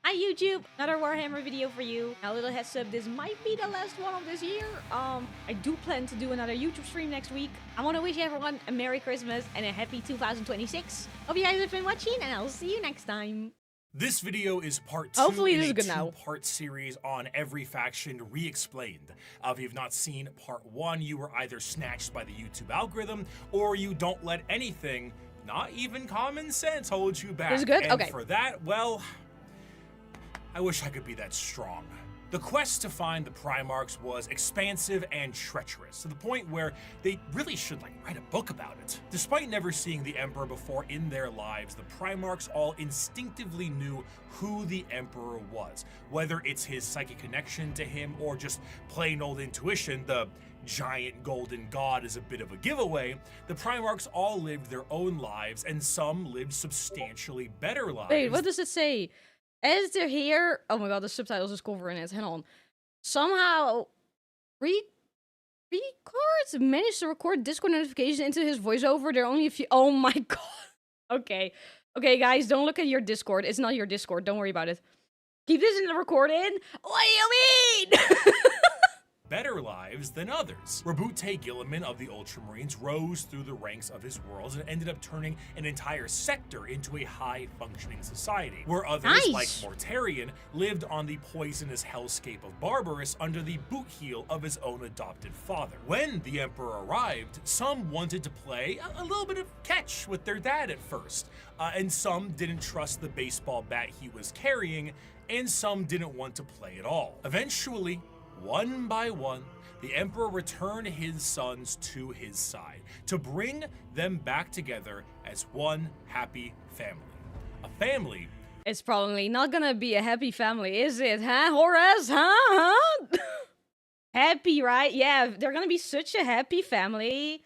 Hi YouTube, another Warhammer video for you. Now, a little heads up, this might be the last one of this year. I do plan to do another YouTube stream next week. I want to wish everyone a Merry Christmas and a happy 2026. Hope you guys have been watching, and I'll see you next time. This video is part 2 Hopefully in this a is good now. two-part series on every faction re-explained. If you've not seen part 1, you were either snatched by the YouTube algorithm, or you don't let anything, not even common sense, hold you back. This is good? And okay. for that, well, I wish I could be that strong. The quest to find the Primarchs was expansive and treacherous, to the point where they really should write a book about it. Despite never seeing the Emperor before in their lives, the Primarchs all instinctively knew who the Emperor was. Whether it's his psychic connection to him or just plain old intuition, the giant golden god is a bit of a giveaway. The Primarchs all lived their own lives, and some lived substantially better lives. Wait, what does it say? As they're here, oh my god, the subtitles is covering it. Hang on. Somehow, records managed to record Discord notifications into his voiceover. There are only a few. Oh my god. Okay, okay, guys, don't look at your Discord. It's not your Discord. Don't worry about it. Keep this in the recording. What do you mean? Better lives than others. Rabute Gilliman of the Ultramarines rose through the ranks of his worlds and ended up turning an entire sector into a high-functioning society, where others, like Mortarion, lived on the poisonous hellscape of Barbarous under the boot heel of his own adopted father. When the Emperor arrived, some wanted to play a little bit of catch with their dad at first, and some didn't trust the baseball bat he was carrying, and some didn't want to play at all. Eventually, one by one, the Emperor returned his sons to his side to bring them back together as one happy family. A family. It's probably not gonna be a happy family, is it, huh, Horus? Huh? Happy, right? Yeah, they're gonna be such a happy family.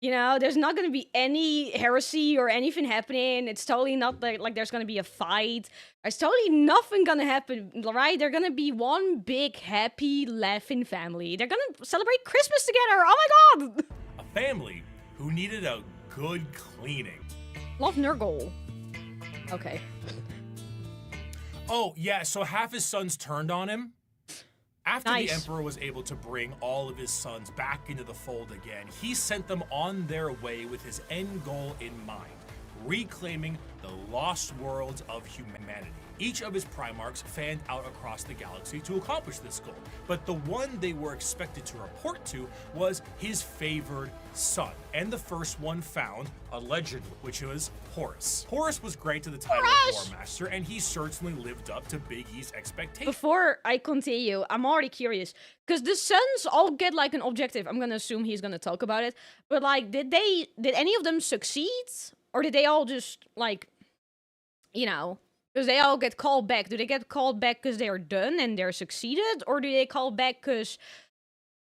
You know, there's not gonna be any heresy or anything happening. It's totally not like there's gonna be a fight. There's totally nothing gonna happen, right? They're gonna be one big, happy, laughing family. They're gonna celebrate Christmas together. Oh my god! A family who needed a good cleaning. Love Nurgle. Okay. Oh, yeah, so half his sons turned on him. After Nice. the Emperor was able to bring all of his sons back into the fold again, he sent them on their way with his end goal in mind, reclaiming the lost worlds of humanity. Each of his Primarchs fanned out across the galaxy to accomplish this goal, but the one they were expected to report to was his favored son, and the first one found, allegedly, which was Horus. Horus was granted the title of War Master, and he certainly lived up to Big E's expectations. Before I continue, I'm already curious, because the sons all get an objective. I'm gonna assume he's gonna talk about it, but did any of them succeed, or did they all just you know? Because they all get called back. Do they get called back because they are done and they're succeeded? Or do they call back because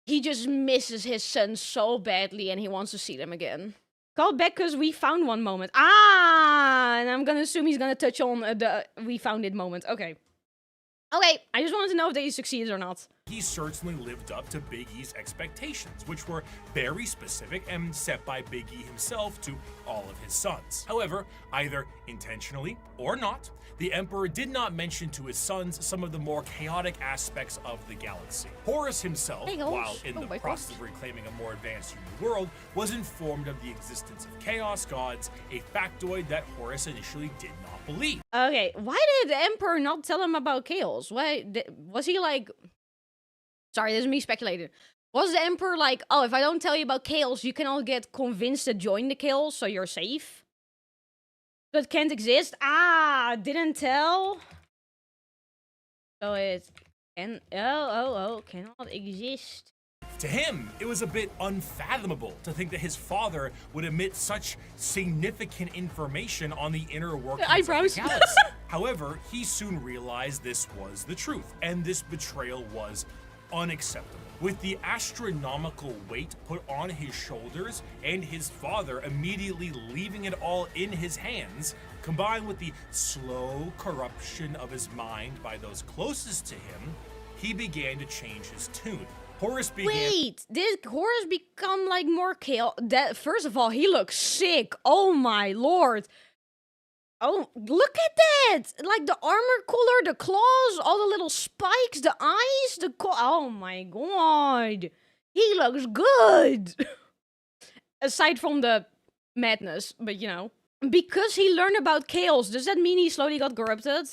he just misses his sons so badly and he wants to see them again? Called back because we found one moment. Ah! And I'm gonna assume he's gonna touch on the we found it moment. Okay. Okay, I just wanted to know if they succeeded or not. He certainly lived up to Big E's expectations, which were very specific and set by Big E himself to all of his sons. However, either intentionally or not, the Emperor did not mention to his sons some of the more chaotic aspects of the galaxy. Horus himself, while in the process of reclaiming a more advanced human world, was informed of the existence of chaos gods, a factoid that Horus initially did not believe. Okay, why did the Emperor not tell him about chaos? Why was he Sorry, this is me speculating. Was the Emperor oh, if I don't tell you about chaos, you can all get convinced to join the chaos, so you're safe? But can't exist? Ah, didn't tell? So it can... Oh, cannot exist. To him, it was a bit unfathomable to think that his father would emit such significant information on the inner workings of the galaxy. However, he soon realized this was the truth, and this betrayal was unacceptable. With the astronomical weight put on his shoulders and his father immediately leaving it all in his hands, combined with the slow corruption of his mind by those closest to him, he began to change his tune. Horus began— Wait, did Horus become more chaos? First of all, he looks sick. Oh my lord. Oh, look at that! Like the armor color, the claws, all the little spikes, the eyes, oh my god! He looks good! Aside from the madness, but you know. Because he learned about chaos, does that mean he slowly got corrupted?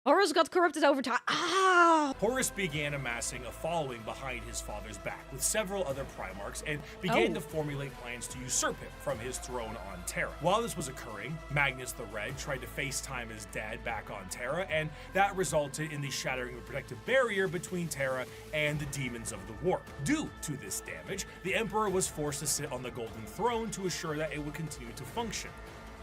Horus got corrupted over time. Ah! Horus began amassing a following behind his father's back with several other Primarchs and began to formulate plans to usurp him from his throne on Terra. While this was occurring, Magnus the Red tried to FaceTime his dad back on Terra, and that resulted in the shattering of a protective barrier between Terra and the demons of the warp. Due to this damage, the Emperor was forced to sit on the Golden Throne to assure that it would continue to function.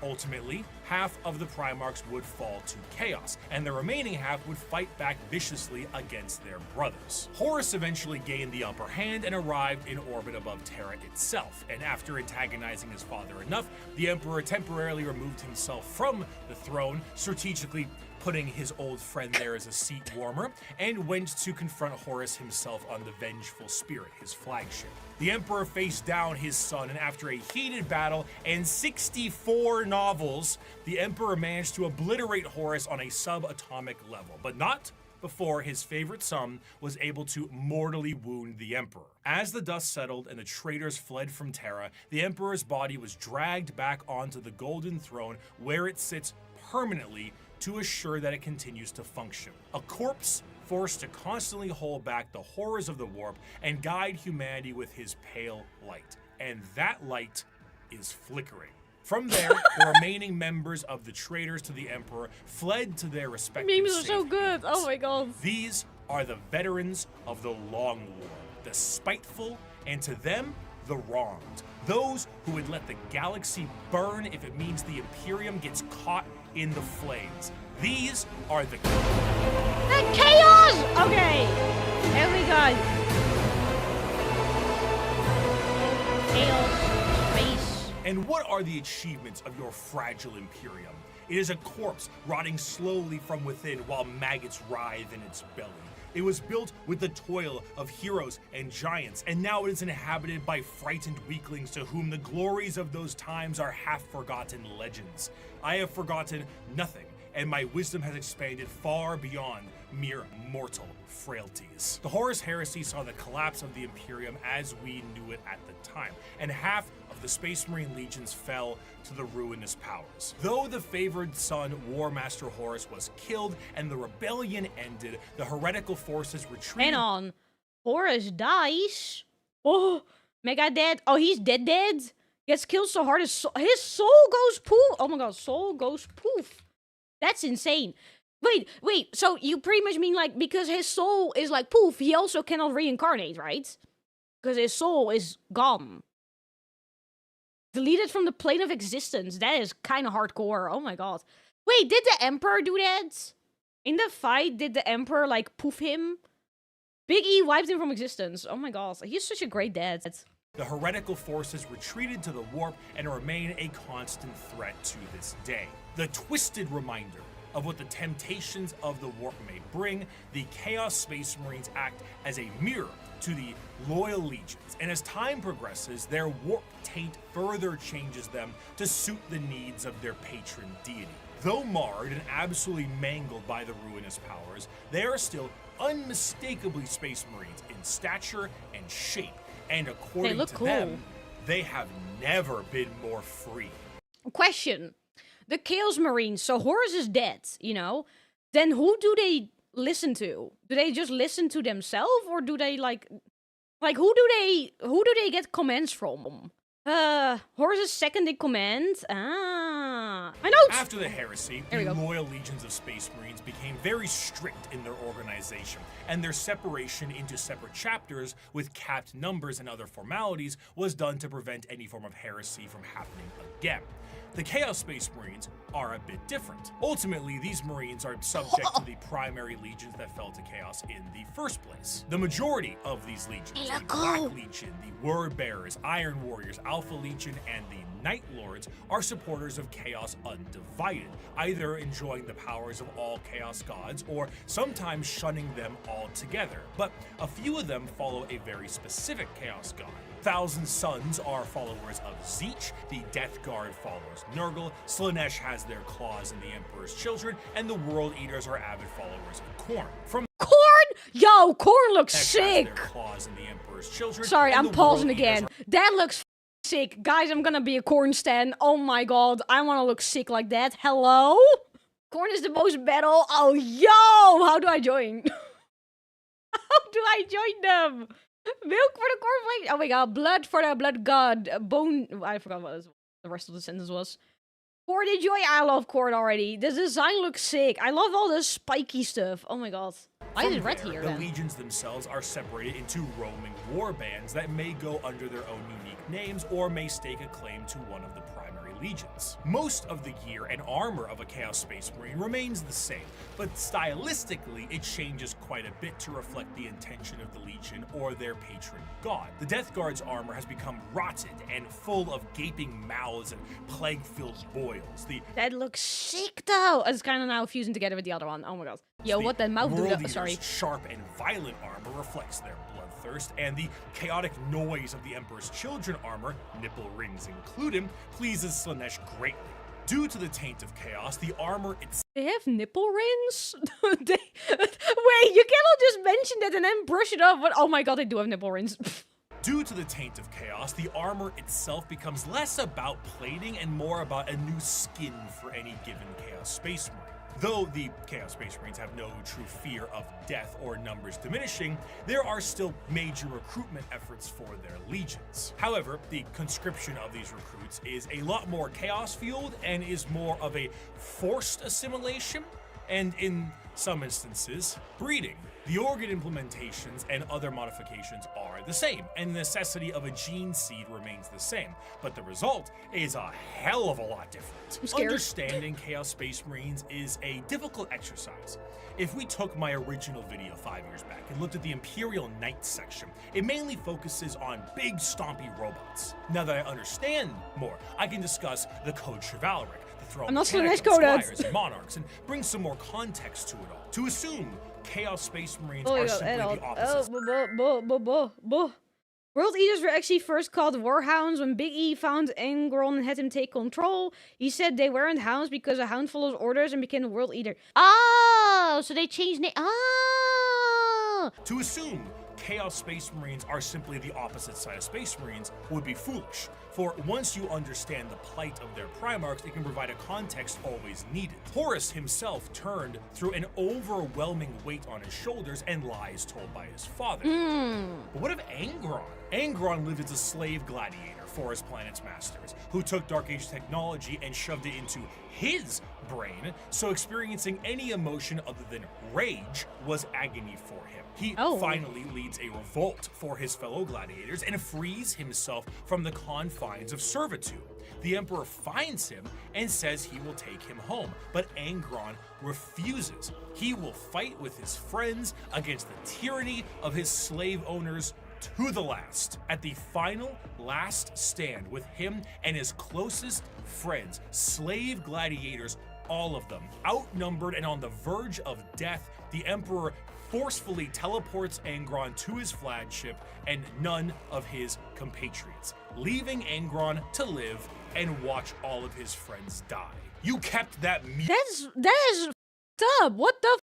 Ultimately, half of the Primarchs would fall to chaos, and the remaining half would fight back viciously against their brothers. Horus eventually gained the upper hand and arrived in orbit above Terra itself, and after antagonizing his father enough, the Emperor temporarily removed himself from the throne, strategically putting his old friend there as a seat warmer, and went to confront Horus himself on the Vengeful Spirit, his flagship. The Emperor faced down his son, and after a heated battle and 64 novels, the Emperor managed to obliterate Horus on a subatomic level, but not before his favorite son was able to mortally wound the Emperor. As the dust settled and the traitors fled from Terra, the Emperor's body was dragged back onto the Golden Throne, where it sits permanently to assure that it continues to function. A corpse forced to constantly hold back the horrors of the warp and guide humanity with his pale light. And that light is flickering. From there, the remaining members of the traitors to the Emperor fled to their respective Memes are so good. Oh my god. These are the veterans of the Long War, the spiteful, and to them, the wronged. Those who would let the galaxy burn if it means the Imperium gets caught in the flames. These are the chaos! Okay, there we go. Chaos, space. And what are the achievements of your fragile Imperium? It is a corpse rotting slowly from within while maggots writhe in its belly. It was built with the toil of heroes and giants, and now it is inhabited by frightened weaklings to whom the glories of those times are half-forgotten legends. I have forgotten nothing, and my wisdom has expanded far beyond mere mortal frailties. The Horus Heresy saw the collapse of the Imperium as we knew it at the time, and half of the Space Marine legions fell to the ruinous powers. Though the favored son, War Master Horus, was killed and the rebellion ended, the heretical forces retreated. Hang on. Horus dies? Oh, Mega dead. Oh, he's dead. Gets killed so hard his soul goes poof. Oh my god, soul goes poof. That's insane. Wait, so you pretty much mean like because his soul is like poof, he also cannot reincarnate, right? Because his soul is gone. Deleted from the plane of existence. That is kind of hardcore. Oh my god. Wait, did the Emperor do that? In the fight, did the Emperor like poof him? Big E wiped him from existence. Oh my god, he's such a great dad. The heretical forces retreated to the warp and remain a constant threat to this day. The twisted reminder of what the temptations of the warp may bring, the Chaos Space Marines act as a mirror to the loyal legions, and as time progresses, their warp taint further changes them to suit the needs of their patron deity. Though marred and absolutely mangled by the ruinous powers, they are still unmistakably Space Marines in stature and shape, and according to them, they have never been more free. Question. The Chaos Marines, so Horus is dead, you know? Then who do they listen to? Do they just listen to themselves, or do they like who do they get commands from? Horus is second in command. Ah, I know. After the heresy, the loyal legions of Space Marines became very strict in their organization, and their separation into separate chapters with capped numbers and other formalities was done to prevent any form of heresy from happening again. The Chaos Space Marines are a bit different. Ultimately, these Marines are subject to the primary legions that fell to Chaos in the first place. The majority of these legions, the Black Legion, the Word Bearers, Iron Warriors, Alpha Legion, and the Night Lords are supporters of Chaos Undivided, either enjoying the powers of all Chaos gods or sometimes shunning them altogether. But a few of them follow a very specific Chaos god. Thousand Sons are followers of Tzeentch, the Death Guard follows Nurgle, Slaanesh has their claws in the Emperor's Children, and the World Eaters are avid followers of Khorne. From Corn? Yo, Corn looks Slaanesh sick! has their claws in the Emperor's Children, Sorry, and I'm the pausing World Eaters again. That looks sick. Guys, I'm gonna be a Corn stan. Oh my god, I wanna look sick like that. Hello? Corn is the most battle. Oh, yo! How do I join? How do I join them? Milk for the cornflakes. Oh my god, blood for the blood god. Bone. I forgot what the rest of the sentence was. Corn, enjoy. I love corn already. The design looks sick. I love all the spiky stuff. Oh my god. Why is it red here The then? legions themselves are separated into roaming war bands that may go under their own unique names or may stake a claim to one of the primary legions. Most of the gear and armor of a Chaos Space Marine remains the same, but stylistically it changes quite a bit to reflect the intention of the legion or their patron god. The Death Guard's armor has become rotted and full of gaping mouths and plague-filled boils. That looks sick though. It's kind of now fusing together with the other one. Oh my god. Yo, what that mouth do? World Eater's Sorry. sharp and violent armor reflects their bloodthirst, and the chaotic noise of the Emperor's Children armor, nipple rings included, pleases Slaanesh greatly. Due to the taint of chaos, the armor itself. They have nipple rings? Wait, you cannot just mention that and then brush it off. But oh my god, they do have nipple rings. Due to the taint of chaos, the armor itself becomes less about plating and more about a new skin for any given Chaos Space Marine. Though the Chaos Space Marines have no true fear of death or numbers diminishing, there are still major recruitment efforts for their legions. However, the conscription of these recruits is a lot more chaos-fueled and is more of a forced assimilation, and in some instances, breeding. The organ implementations and other modifications are the same, and the necessity of a gene seed remains the same, but the result is a hell of a lot different. I'm scared. Understanding Chaos Space Marines is a difficult exercise. If we took my original video 5 years back and looked at the Imperial Knights section, it mainly focuses on big stompy robots. Now that I understand more, I can discuss the Code Chivalric, the Throne I'm not Mechanicum, Slaanesh Squires, and Monarchs, and bring some more context to it all. To assume Chaos Space Marines Oh my are god, simply the opposite. World Eaters were actually first called Warhounds when Big E found Angron and had him take control. He said they weren't hounds because a hound follows orders and became a World Eater. Oh, so they changed name. Oh. To assume Chaos Space Marines are simply the opposite side of Space Marines would be foolish, for once you understand the plight of their Primarchs, it can provide a context always needed. Horus himself turned through an overwhelming weight on his shoulders and lies told by his father. But what of Angron? Angron lived as a slave gladiator for his planet's masters, who took Dark Age technology and shoved it into his brain, so experiencing any emotion other than rage was agony for him. He finally leads a revolt for his fellow gladiators and frees himself from the confines of servitude. The Emperor finds him and says he will take him home, but Angron refuses. He will fight with his friends against the tyranny of his slave owners to the last. At the final last stand with him and his closest friends, slave gladiators, all of them outnumbered and on the verge of death, the Emperor forcefully teleports Angron to his flagship and none of his compatriots, leaving Angron to live and watch all of his friends die. You kept that That is f***ed up. What the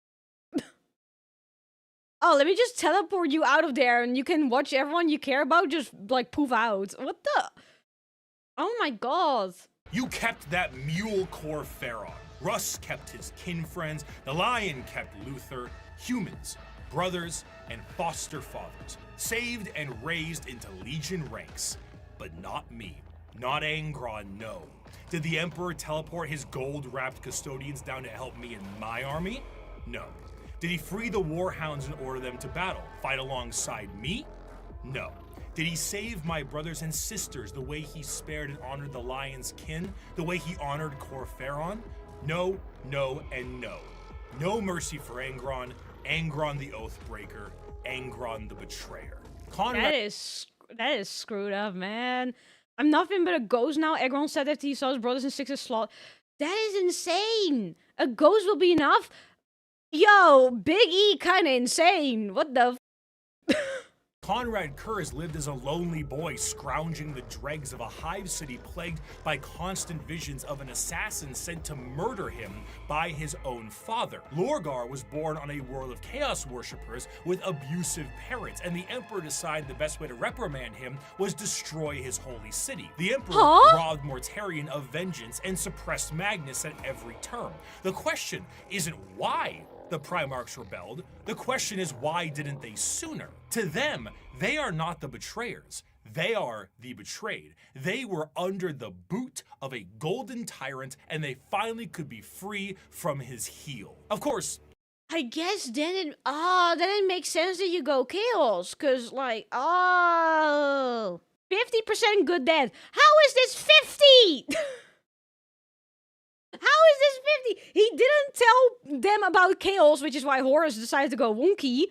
Oh, let me just teleport you out of there and you can watch everyone you care about just like poof out. What the? Oh my god. You kept that mule core Pharaoh. Russ kept his kin friends. The Lion kept Luther. Humans, brothers, and foster fathers, saved and raised into Legion ranks. But not me. Not Angron, no. Did the Emperor teleport his gold-wrapped Custodians down to help me in my army? No. Did he free the Warhounds and order them to battle, fight alongside me? No. Did he save my brothers and sisters the way he spared and honored the Lion's kin, the way he honored Corpheron? No, no, and no. No mercy for Angron, Angron the Oathbreaker, Angron the Betrayer. That is screwed up, man. I'm nothing but a ghost now. Egron said that he saw his brothers and sisters slot. That is insane. A ghost will be enough. Yo, Big E kinda insane. What the Conrad Kurz lived as a lonely boy, scrounging the dregs of a hive city plagued by constant visions of an assassin sent to murder him by his own father. Lorgar was born on a world of chaos worshippers with abusive parents, and the Emperor decided the best way to reprimand him was destroy his holy city. The Emperor robbed Mortarion of vengeance and suppressed Magnus at every turn. The question isn't why the Primarchs rebelled. The question is, why didn't they sooner? To them, they are not the betrayers. They are the betrayed. They were under the boot of a golden tyrant, and they finally could be free from his heel. Of course, I guess then it makes sense that you go chaos, cause like 50% good dead. How is this 50? How is this 50? He didn't tell them about chaos, which is why Horus decided to go wonky.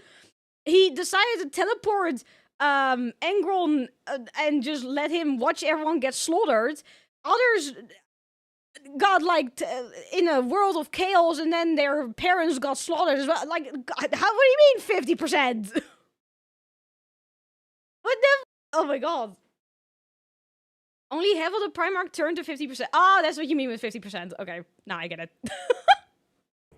He decided to teleport Engron and just let him watch everyone get slaughtered. Others got like in a world of chaos, and then their parents got slaughtered as well. Like, God, what do you mean 50%? What the? Oh my God. Only half of the Primarch turned to 50%. Ah, that's what you mean with 50%. Okay, now I get it.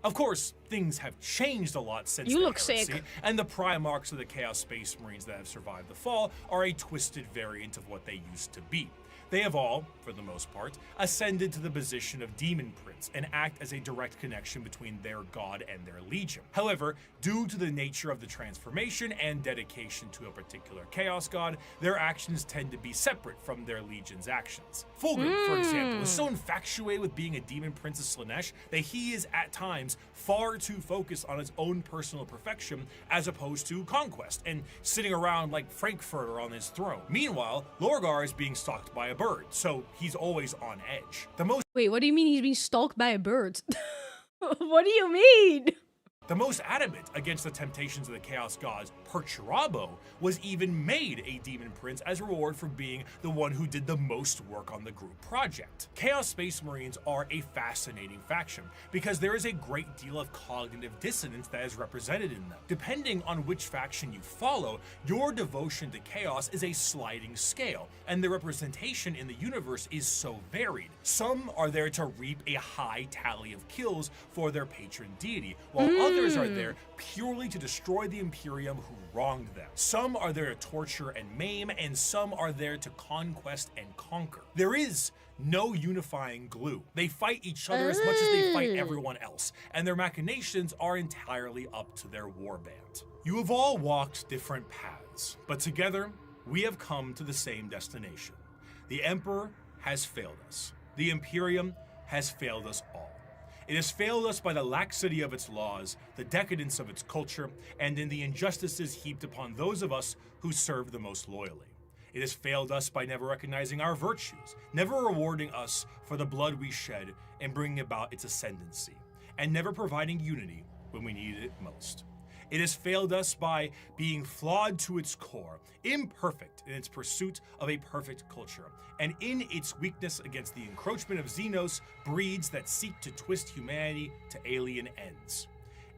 Of course, things have changed a lot since You the look Heresy, sick. and the Primarchs of the Chaos Space Marines that have survived the fall are a twisted variant of what they used to be. They have all, for the most part, ascended to the position of Demon Prince and act as a direct connection between their god and their legion. However, due to the nature of the transformation and dedication to a particular Chaos god, their actions tend to be separate from their legion's actions. Fulgrim, for example, is so infatuated with being a Demon Prince of Slaanesh that he is at times far too focused on his own personal perfection as opposed to conquest and sitting around like Frankfurter on his throne. Meanwhile, Lorgar is being stalked by a bird, so he's always on edge. Wait, what do you mean he's being stalked by a bird? What do you mean? The most adamant against the temptations of the Chaos Gods, Perturabo, was even made a Demon Prince as a reward for being the one who did the most work on the group project. Chaos Space Marines are a fascinating faction because there is a great deal of cognitive dissonance that is represented in them. Depending on which faction you follow, your devotion to Chaos is a sliding scale, and the representation in the universe is so varied. Some are there to reap a high tally of kills for their patron deity, while others are there purely to destroy the Imperium who wronged them. Some are there to torture and maim, and some are there to conquest and conquer. There is no unifying glue. They fight each other as much as they fight everyone else, and their machinations are entirely up to their warband. You have all walked different paths, but together we have come to the same destination. The Emperor has failed us. The Imperium has failed us all. It has failed us by the laxity of its laws, the decadence of its culture, and in the injustices heaped upon those of us who serve the most loyally. It has failed us by never recognizing our virtues, never rewarding us for the blood we shed and bringing about its ascendancy, and never providing unity when we needed it most. It has failed us by being flawed to its core, imperfect in its pursuit of a perfect culture, and in its weakness against the encroachment of Xenos breeds that seek to twist humanity to alien ends.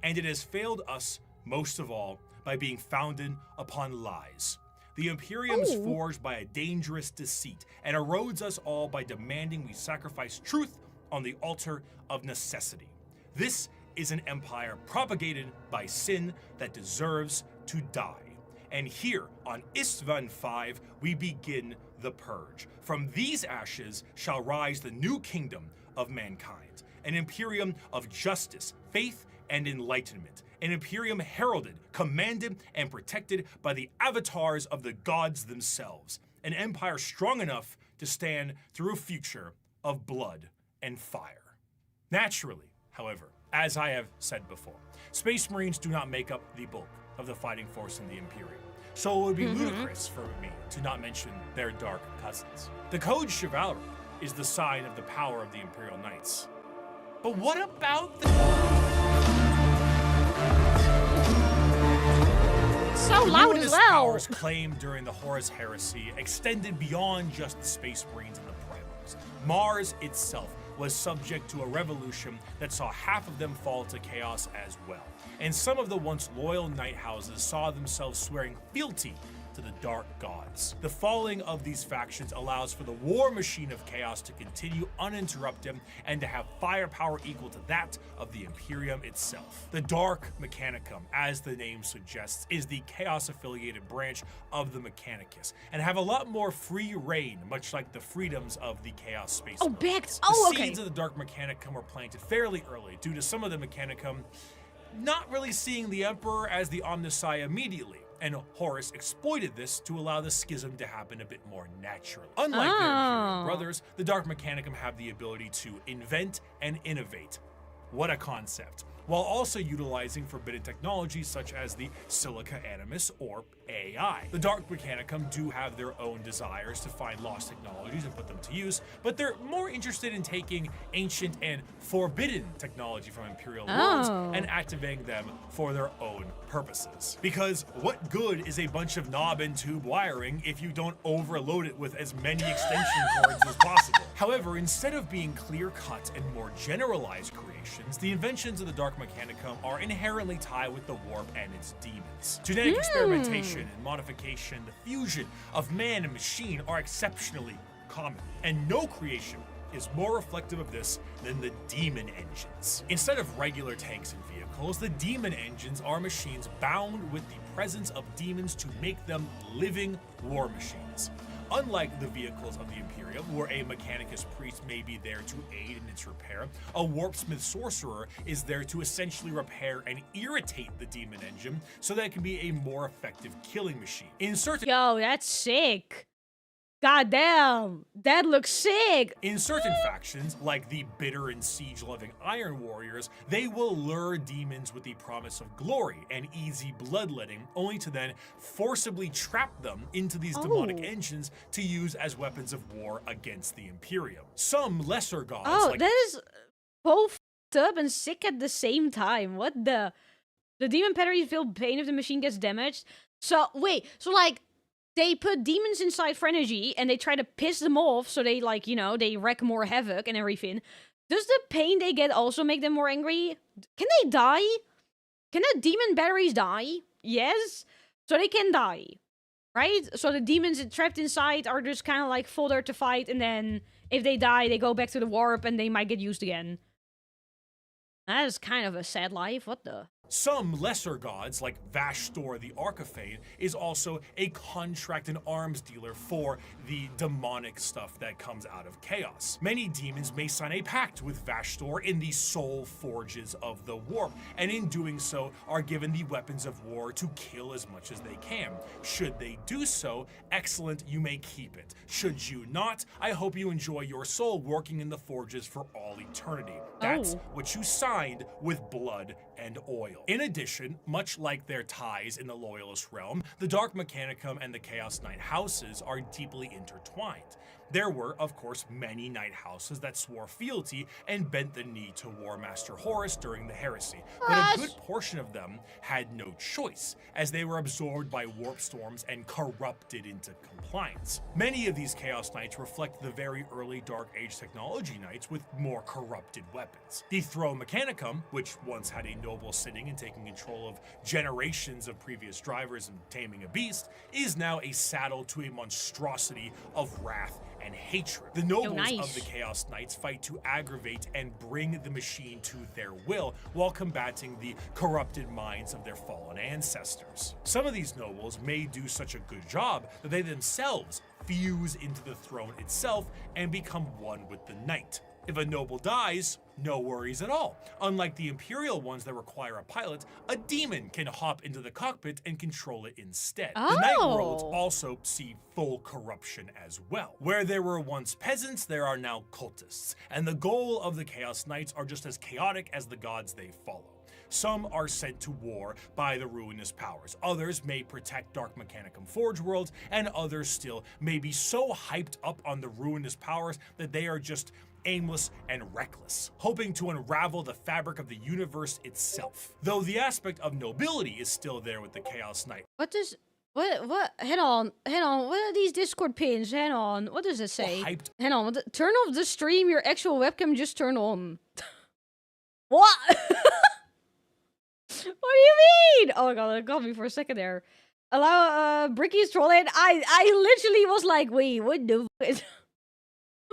And it has failed us, most of all, by being founded upon lies. The Imperium is forged by a dangerous deceit and erodes us all by demanding we sacrifice truth on the altar of necessity. This is an empire propagated by sin that deserves to die. And here on Istvan V, we begin the purge. From these ashes shall rise the new kingdom of mankind, an Imperium of justice, faith, and enlightenment, an Imperium heralded, commanded, and protected by the avatars of the gods themselves, an empire strong enough to stand through a future of blood and fire. Naturally, however, as I have said before, Space Marines do not make up the bulk of the fighting force in the Imperium, so it would be ludicrous for me to not mention their dark cousins. The Code Chivalry is the sign of the power of the Imperial Knights. But what about the... So loud as well. powers claimed during the Horus Heresy extended beyond just the Space Marines and the Primarchs. Mars itself was subject to a revolution that saw half of them fall to chaos as well. And some of the once loyal knight houses saw themselves swearing fealty to the dark gods. The falling of these factions allows for the war machine of chaos to continue uninterrupted and to have firepower equal to that of the Imperium itself. The Dark Mechanicum, as the name suggests, is the chaos-affiliated branch of the Mechanicus, and have a lot more free reign, much like the freedoms of the Chaos Space Marines. The seeds of the Dark Mechanicum were planted fairly early, due to some of the Mechanicum not really seeing the Emperor as the Omnissiah immediately. And Horus exploited this to allow the schism to happen a bit more naturally. Unlike their Imperium brothers, the Dark Mechanicum have the ability to invent and innovate. What a concept. While also utilizing forbidden technologies such as the Silica Animus or AI. The Dark Mechanicum do have their own desires to find lost technologies and put them to use, but they're more interested in taking ancient and forbidden technology from Imperial worlds and activating them for their own purposes. Because what good is a bunch of knob and tube wiring if you don't overload it with as many extension cords as possible? However, instead of being clear-cut and more generalized creations, the inventions of the Dark Mechanicum are inherently tied with the warp and its demons. Genetic experimentation and modification, the fusion of man and machine are exceptionally common, and no creation is more reflective of this than the demon engines. Instead of regular tanks and vehicles, the demon engines are machines bound with the presence of demons to make them living war machines. Unlike the vehicles of the Imperium, where a Mechanicus priest may be there to aid in its repair, a warpsmith sorcerer is there to essentially repair and irritate the demon engine so that it can be a more effective killing machine. In certain that's sick. God damn, that looks sick. In certain factions, like the bitter and siege-loving Iron Warriors, they will lure demons with the promise of glory and easy bloodletting, only to then forcibly trap them into these demonic engines to use as weapons of war against the Imperium. Some lesser gods like— that is both f***ed up and sick at the same time. What the demon penalties feel pain if the machine gets damaged. So, wait, so like, they put demons inside for energy, and they try to piss them off, so they, like, you know, they wreak more havoc and everything. Does the pain they get also make them more angry? Can they die? Can the demon batteries die? Yes. So they can die, right? So the demons trapped inside are just kind of like fodder to fight, and then if they die, they go back to the warp, and they might get used again. That is kind of a sad life. What the? Some lesser gods, like Vashtor the Archifane, is also a contract and arms dealer for the demonic stuff that comes out of chaos. Many demons may sign a pact with Vashtor in the soul forges of the warp, and in doing so are given the weapons of war to kill as much as they can. Should they do so, excellent, you may keep it. Should you not, I hope you enjoy your soul working in the forges for all eternity. That's what you signed with blood and oil. In addition, much like their ties in the Loyalist realm, the Dark Mechanicum and the Chaos Knight houses are deeply intertwined. There were, of course, many knight houses that swore fealty and bent the knee to War Master Horus during the heresy, but a good portion of them had no choice, as they were absorbed by warp storms and corrupted into compliance. Many of these Chaos Knights reflect the very early Dark Age technology knights with more corrupted weapons. The Throne Mechanicum, which once had a noble sitting and taking control of generations of previous drivers and taming a beast, is now a saddle to a monstrosity of wrath and hatred. The nobles of the Chaos Knights fight to aggravate and bring the machine to their will while combating the corrupted minds of their fallen ancestors. Some of these nobles may do such a good job that they themselves fuse into the throne itself and become one with the knight. If a noble dies, no worries at all. Unlike the Imperial ones that require a pilot, a demon can hop into the cockpit and control it instead. The Night Worlds also see full corruption as well. Where there were once peasants, there are now cultists, and the goal of the Chaos Knights are just as chaotic as the gods they follow. Some are sent to war by the ruinous powers. Others may protect Dark Mechanicum Forge worlds, and others still may be so hyped up on the ruinous powers that they are just aimless and reckless, hoping to unravel the fabric of the universe itself. Though the aspect of nobility is still there with the Chaos Knight. What does What? Hang on. What are these Discord pins? Hang on. What does it say? Hyped. Hang on. Turn off the stream. Your actual webcam just turned on. What? What do you mean? Oh my god, it got me for a second there. Allow Bricky's trolling. I literally was like, wait, what the f?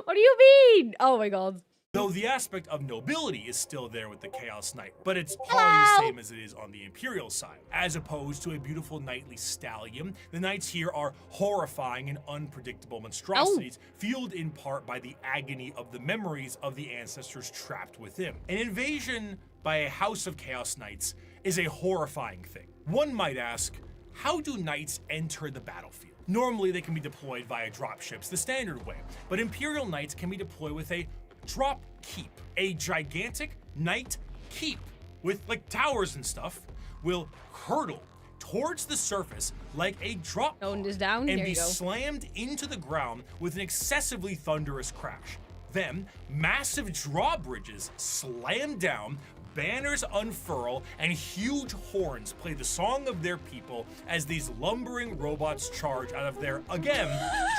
What do you mean? Oh my god. Though the aspect of nobility is still there with the Chaos Knight, but it's hardly the same as it is on the Imperial side. As opposed to a beautiful knightly stallion, the knights here are horrifying and unpredictable monstrosities, fueled in part by the agony of the memories of the ancestors trapped within. An invasion by a house of Chaos Knights is a horrifying thing. One might ask, how do knights enter the battlefield? Normally they can be deployed via dropships the standard way, but Imperial Knights can be deployed with a drop keep. A gigantic knight keep with like towers and stuff will hurtle towards the surface like a drop Tone this down. and Here be you go. slammed into the ground with an excessively thunderous crash. Then massive drawbridges slam down, banners unfurl, and huge horns play the song of their people as these lumbering robots charge out of their, again,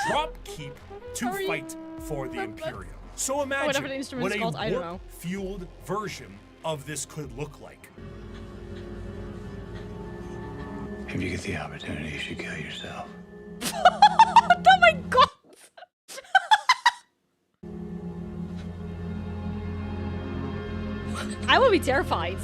drop keep to fight for the Imperium. So imagine whatever the instrument what is a called, I don't know. warp-fueled version of this could look like. If you get the opportunity, you should kill yourself. Oh my god! I would be terrified.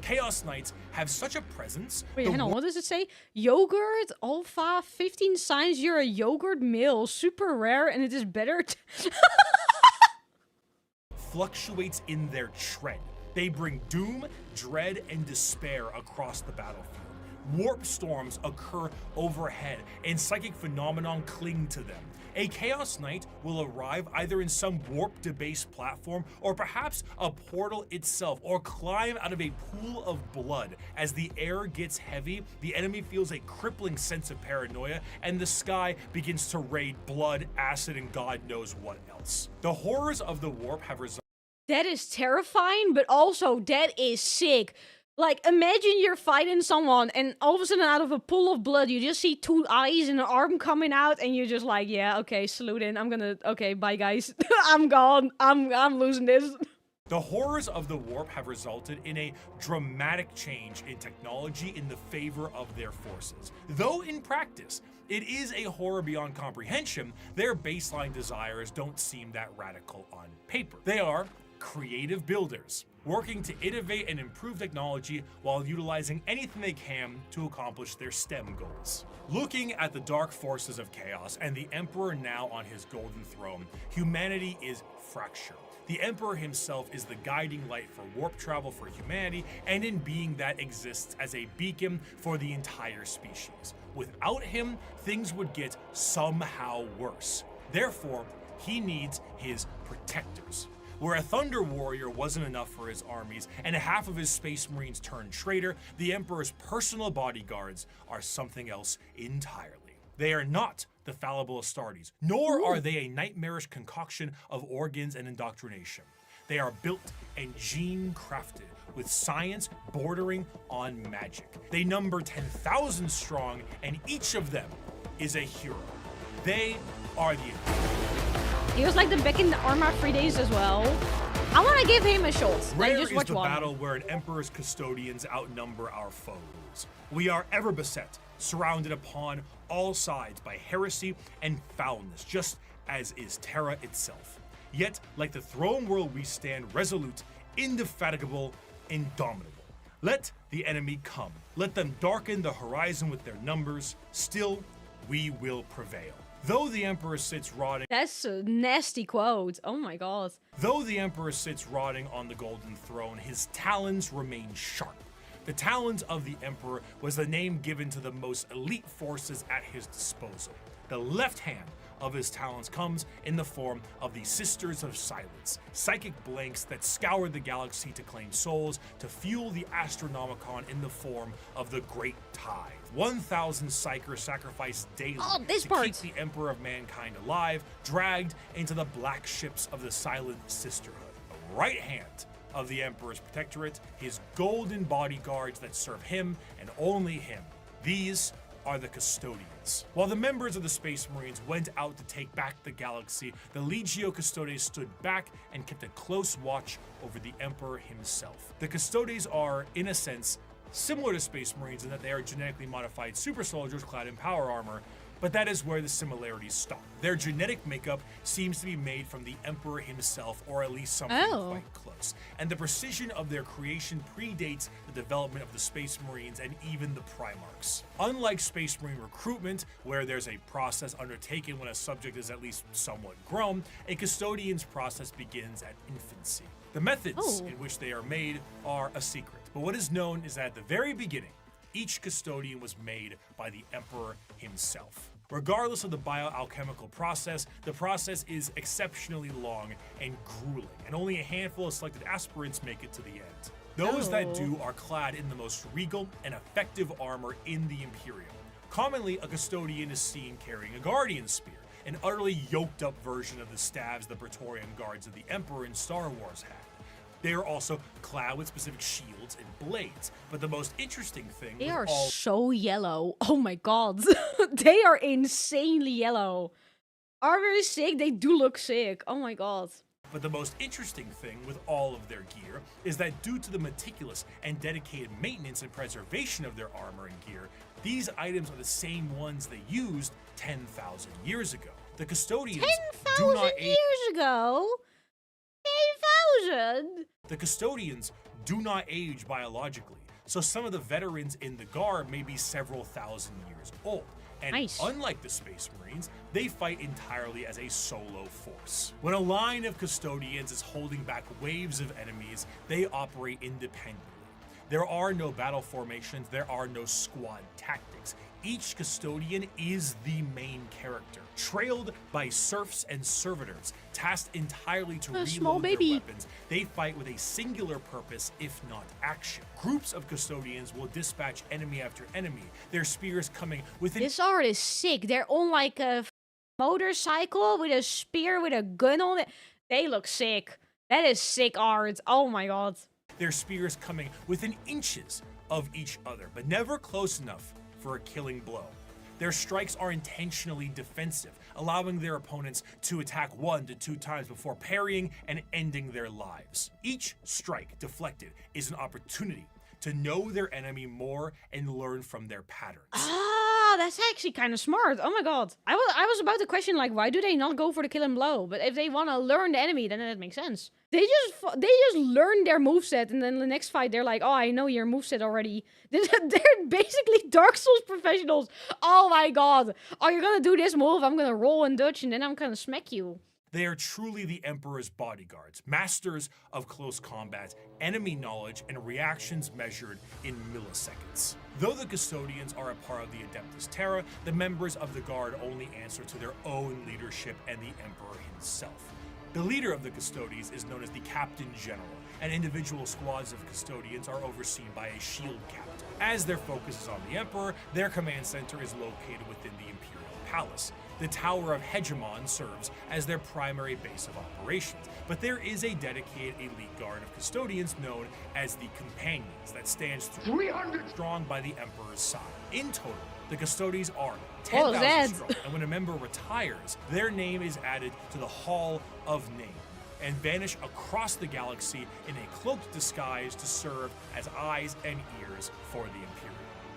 Chaos Knights have such a presence. Wait, the hang on, what does it say? Yogurt, alpha, 15 signs you're a yogurt meal, super rare, and it is better fluctuates in their tread. They bring doom, dread, and despair across the battlefield. Warp storms occur overhead, and psychic phenomenon cling to them. A Chaos Knight will arrive either in some warp-debased platform, or perhaps a portal itself, or climb out of a pool of blood. As the air gets heavy, the enemy feels a crippling sense of paranoia, and the sky begins to rain blood, acid, and God knows what else. The horrors of the warp have resulted. That is terrifying, but also that is sick. Like, imagine you're fighting someone and all of a sudden out of a pool of blood, you just see two eyes and an arm coming out and you're just like, yeah, okay, salute in. Okay, bye guys. I'm gone. I'm losing this. The horrors of the warp have resulted in a dramatic change in technology in the favor of their forces. Though in practice, it is a horror beyond comprehension, their baseline desires don't seem that radical on paper. They are creative builders, working to innovate and improve technology while utilizing anything they can to accomplish their STEM goals. Looking at the dark forces of chaos and the Emperor now on his golden throne, humanity is fractured. The Emperor himself is the guiding light for warp travel for humanity, and in being that exists as a beacon for the entire species. Without him, things would get somehow worse. Therefore, he needs his protectors. Where a Thunder Warrior wasn't enough for his armies, and half of his Space Marines turned traitor, the Emperor's personal bodyguards are something else entirely. They are not the fallible Astartes, nor are they a nightmarish concoction of organs and indoctrination. They are built and gene-crafted, with science bordering on magic. They number 10,000 strong, and each of them is a hero. They are the He was like the back in the Arma 3 days as well. I want to give him a shot. Like, Rare just is watch the one. battle where an Emperor's Custodians outnumber our foes. We are ever beset, surrounded upon all sides by heresy and foulness, just as is Terra itself. Yet, like the throne world, we stand resolute, indefatigable, indomitable. Let the enemy come. Let them darken the horizon with their numbers. Still, we will prevail. Though the Emperor sits rotting. That's a nasty quote. Oh my god. Though the Emperor sits rotting on the golden throne, his talons remain sharp. The talons of the Emperor was the name given to the most elite forces at his disposal. The left hand of his talons comes in the form of the Sisters of Silence, psychic blanks that scour the galaxy to claim souls, to fuel the Astronomicon in the form of the Great Tithe. 1,000 psychers sacrificed daily to keep the Emperor of Mankind alive, dragged into the black ships of the Silent Sisterhood. The right hand of the Emperor's protectorate, his golden bodyguards that serve him and only him. These are the Custodians. While the members of the Space Marines went out to take back the galaxy, the Legio Custodes stood back and kept a close watch over the Emperor himself. The Custodes are, in a sense, similar to Space Marines in that they are genetically modified super soldiers clad in power armor, but that is where the similarities stop. Their genetic makeup seems to be made from the Emperor himself, or at least something quite close. And the precision of their creation predates the development of the Space Marines and even the Primarchs. Unlike Space Marine recruitment, where there's a process undertaken when a subject is at least somewhat grown, a Custodian's process begins at infancy. The methods in which they are made are a secret, but what is known is that at the very beginning, each Custodian was made by the Emperor himself. Regardless of the bioalchemical process, the process is exceptionally long and grueling, and only a handful of selected aspirants make it to the end. Those that do are clad in the most regal and effective armor in the Imperium. Commonly, a Custodian is seen carrying a Guardian Spear, an utterly yoked up version of the staves the Praetorian Guards of the Emperor in Star Wars had. They are also clad with specific shields and blades, but the most interesting thing they are so yellow. Oh my god. They are insanely yellow. Are very sick. They do look sick. Oh my god. But the most interesting thing with all of their gear is that due to the meticulous and dedicated maintenance and preservation of their armor and gear, these items are the same ones they used 10,000 years ago. The Custodians 10,000 years ago? 10,000? The Custodians do not age biologically, so some of the veterans in the Guard may be several thousand years old. And unlike the Space Marines, they fight entirely as a solo force. When a line of Custodians is holding back waves of enemies, they operate independently. There are no battle formations, there are no squad tactics. Each Custodian is the main character, trailed by serfs and servitors, tasked entirely to reload their weapons. They fight with a singular purpose, if not action. Groups of Custodians will dispatch enemy after enemy, their spears coming with This art is sick. They're on like a motorcycle with a spear with a gun on it. They look sick. That is sick art. Oh my god. Their spears coming within inches of each other, but never close enough for a killing blow. Their strikes are intentionally defensive, allowing their opponents to attack 1 to 2 times before parrying and ending their lives. Each strike deflected is an opportunity to know their enemy more and learn from their patterns. Ah, that's actually kind of smart. Oh my god. I was about to question, like, why do they not go for the killing blow? But if they want to learn the enemy, then that makes sense. They just learn their moveset, and then the next fight, they're like, oh, I know your moveset already. They're basically Dark Souls professionals. Oh my god. Oh, you're gonna do this move, I'm gonna roll in Dutch, and then I'm gonna smack you. They are truly the Emperor's bodyguards, masters of close combat, enemy knowledge, and reactions measured in milliseconds. Though the Custodians are a part of the Adeptus Terra, the members of the Guard only answer to their own leadership and the Emperor himself. The leader of the Custodians is known as the Captain General, and individual squads of Custodians are overseen by a shield captain. As their focus is on the Emperor, their command center is located within the Imperial Palace. The Tower of Hegemon serves as their primary base of operations, but there is a dedicated elite guard of Custodians known as the Companions that stands 300 strong by the Emperor's side. In total, the Custodians are 10,000 strong, and when a member retires, their name is added to the Hall of Name and vanish across the galaxy in a cloaked disguise to serve as eyes and ears for the Imperium.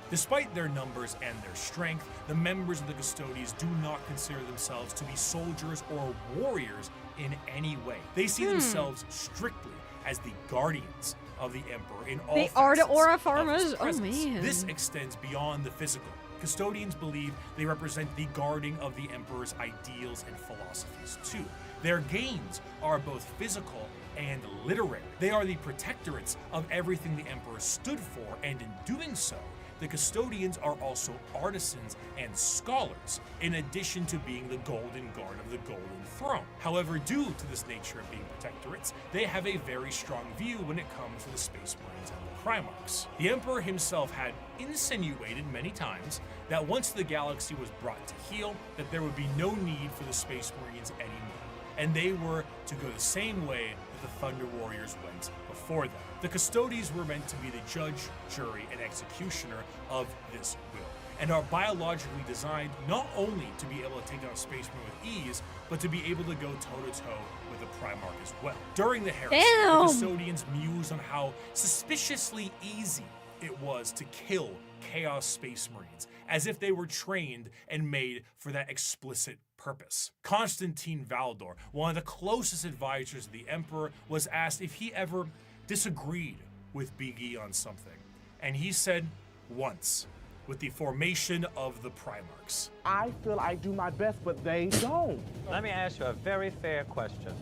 Despite their numbers and their strength, the members of the Custodians do not consider themselves to be soldiers or warriors in any way. They see themselves strictly as the guardians of the Emperor in all facets. They are the aura farmers? Oh man. This extends beyond the physical. Custodians believe they represent the guarding of the Emperor's ideals and philosophies too. Their gains are both physical and literary. They are the protectorates of everything the Emperor stood for, and in doing so, the Custodians are also artisans and scholars, in addition to being the Golden Guard of the Golden Throne. However, due to this nature of being protectorates, they have a very strong view when it comes to the Space Marines and the Primarchs. The Emperor himself had insinuated many times that once the galaxy was brought to heel, that there would be no need for the Space Marines anymore, and they were to go the same way that the Thunder Warriors went before them. The Custodians were meant to be the judge, jury, and executioner of this will, and are biologically designed not only to be able to take down Space Marine with ease, but to be able to go toe-to-toe with the Primarch as well. During the Heresy, the Custodians mused on how suspiciously easy it was to kill Chaos Space Marines, as if they were trained and made for that explicit purpose. Constantine Valdor, one of the closest advisors of the Emperor, was asked if he ever disagreed with Bricky on something, and he said once, with the formation of the Primarchs. I feel I do my best, but they don't. Let me ask you a very fair question.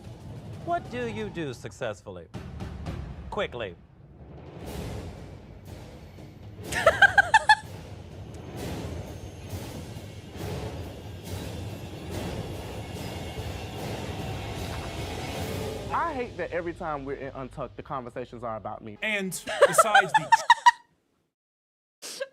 What do you do successfully? Quickly. I hate that every time we're in Untucked, the conversations are about me. And besides the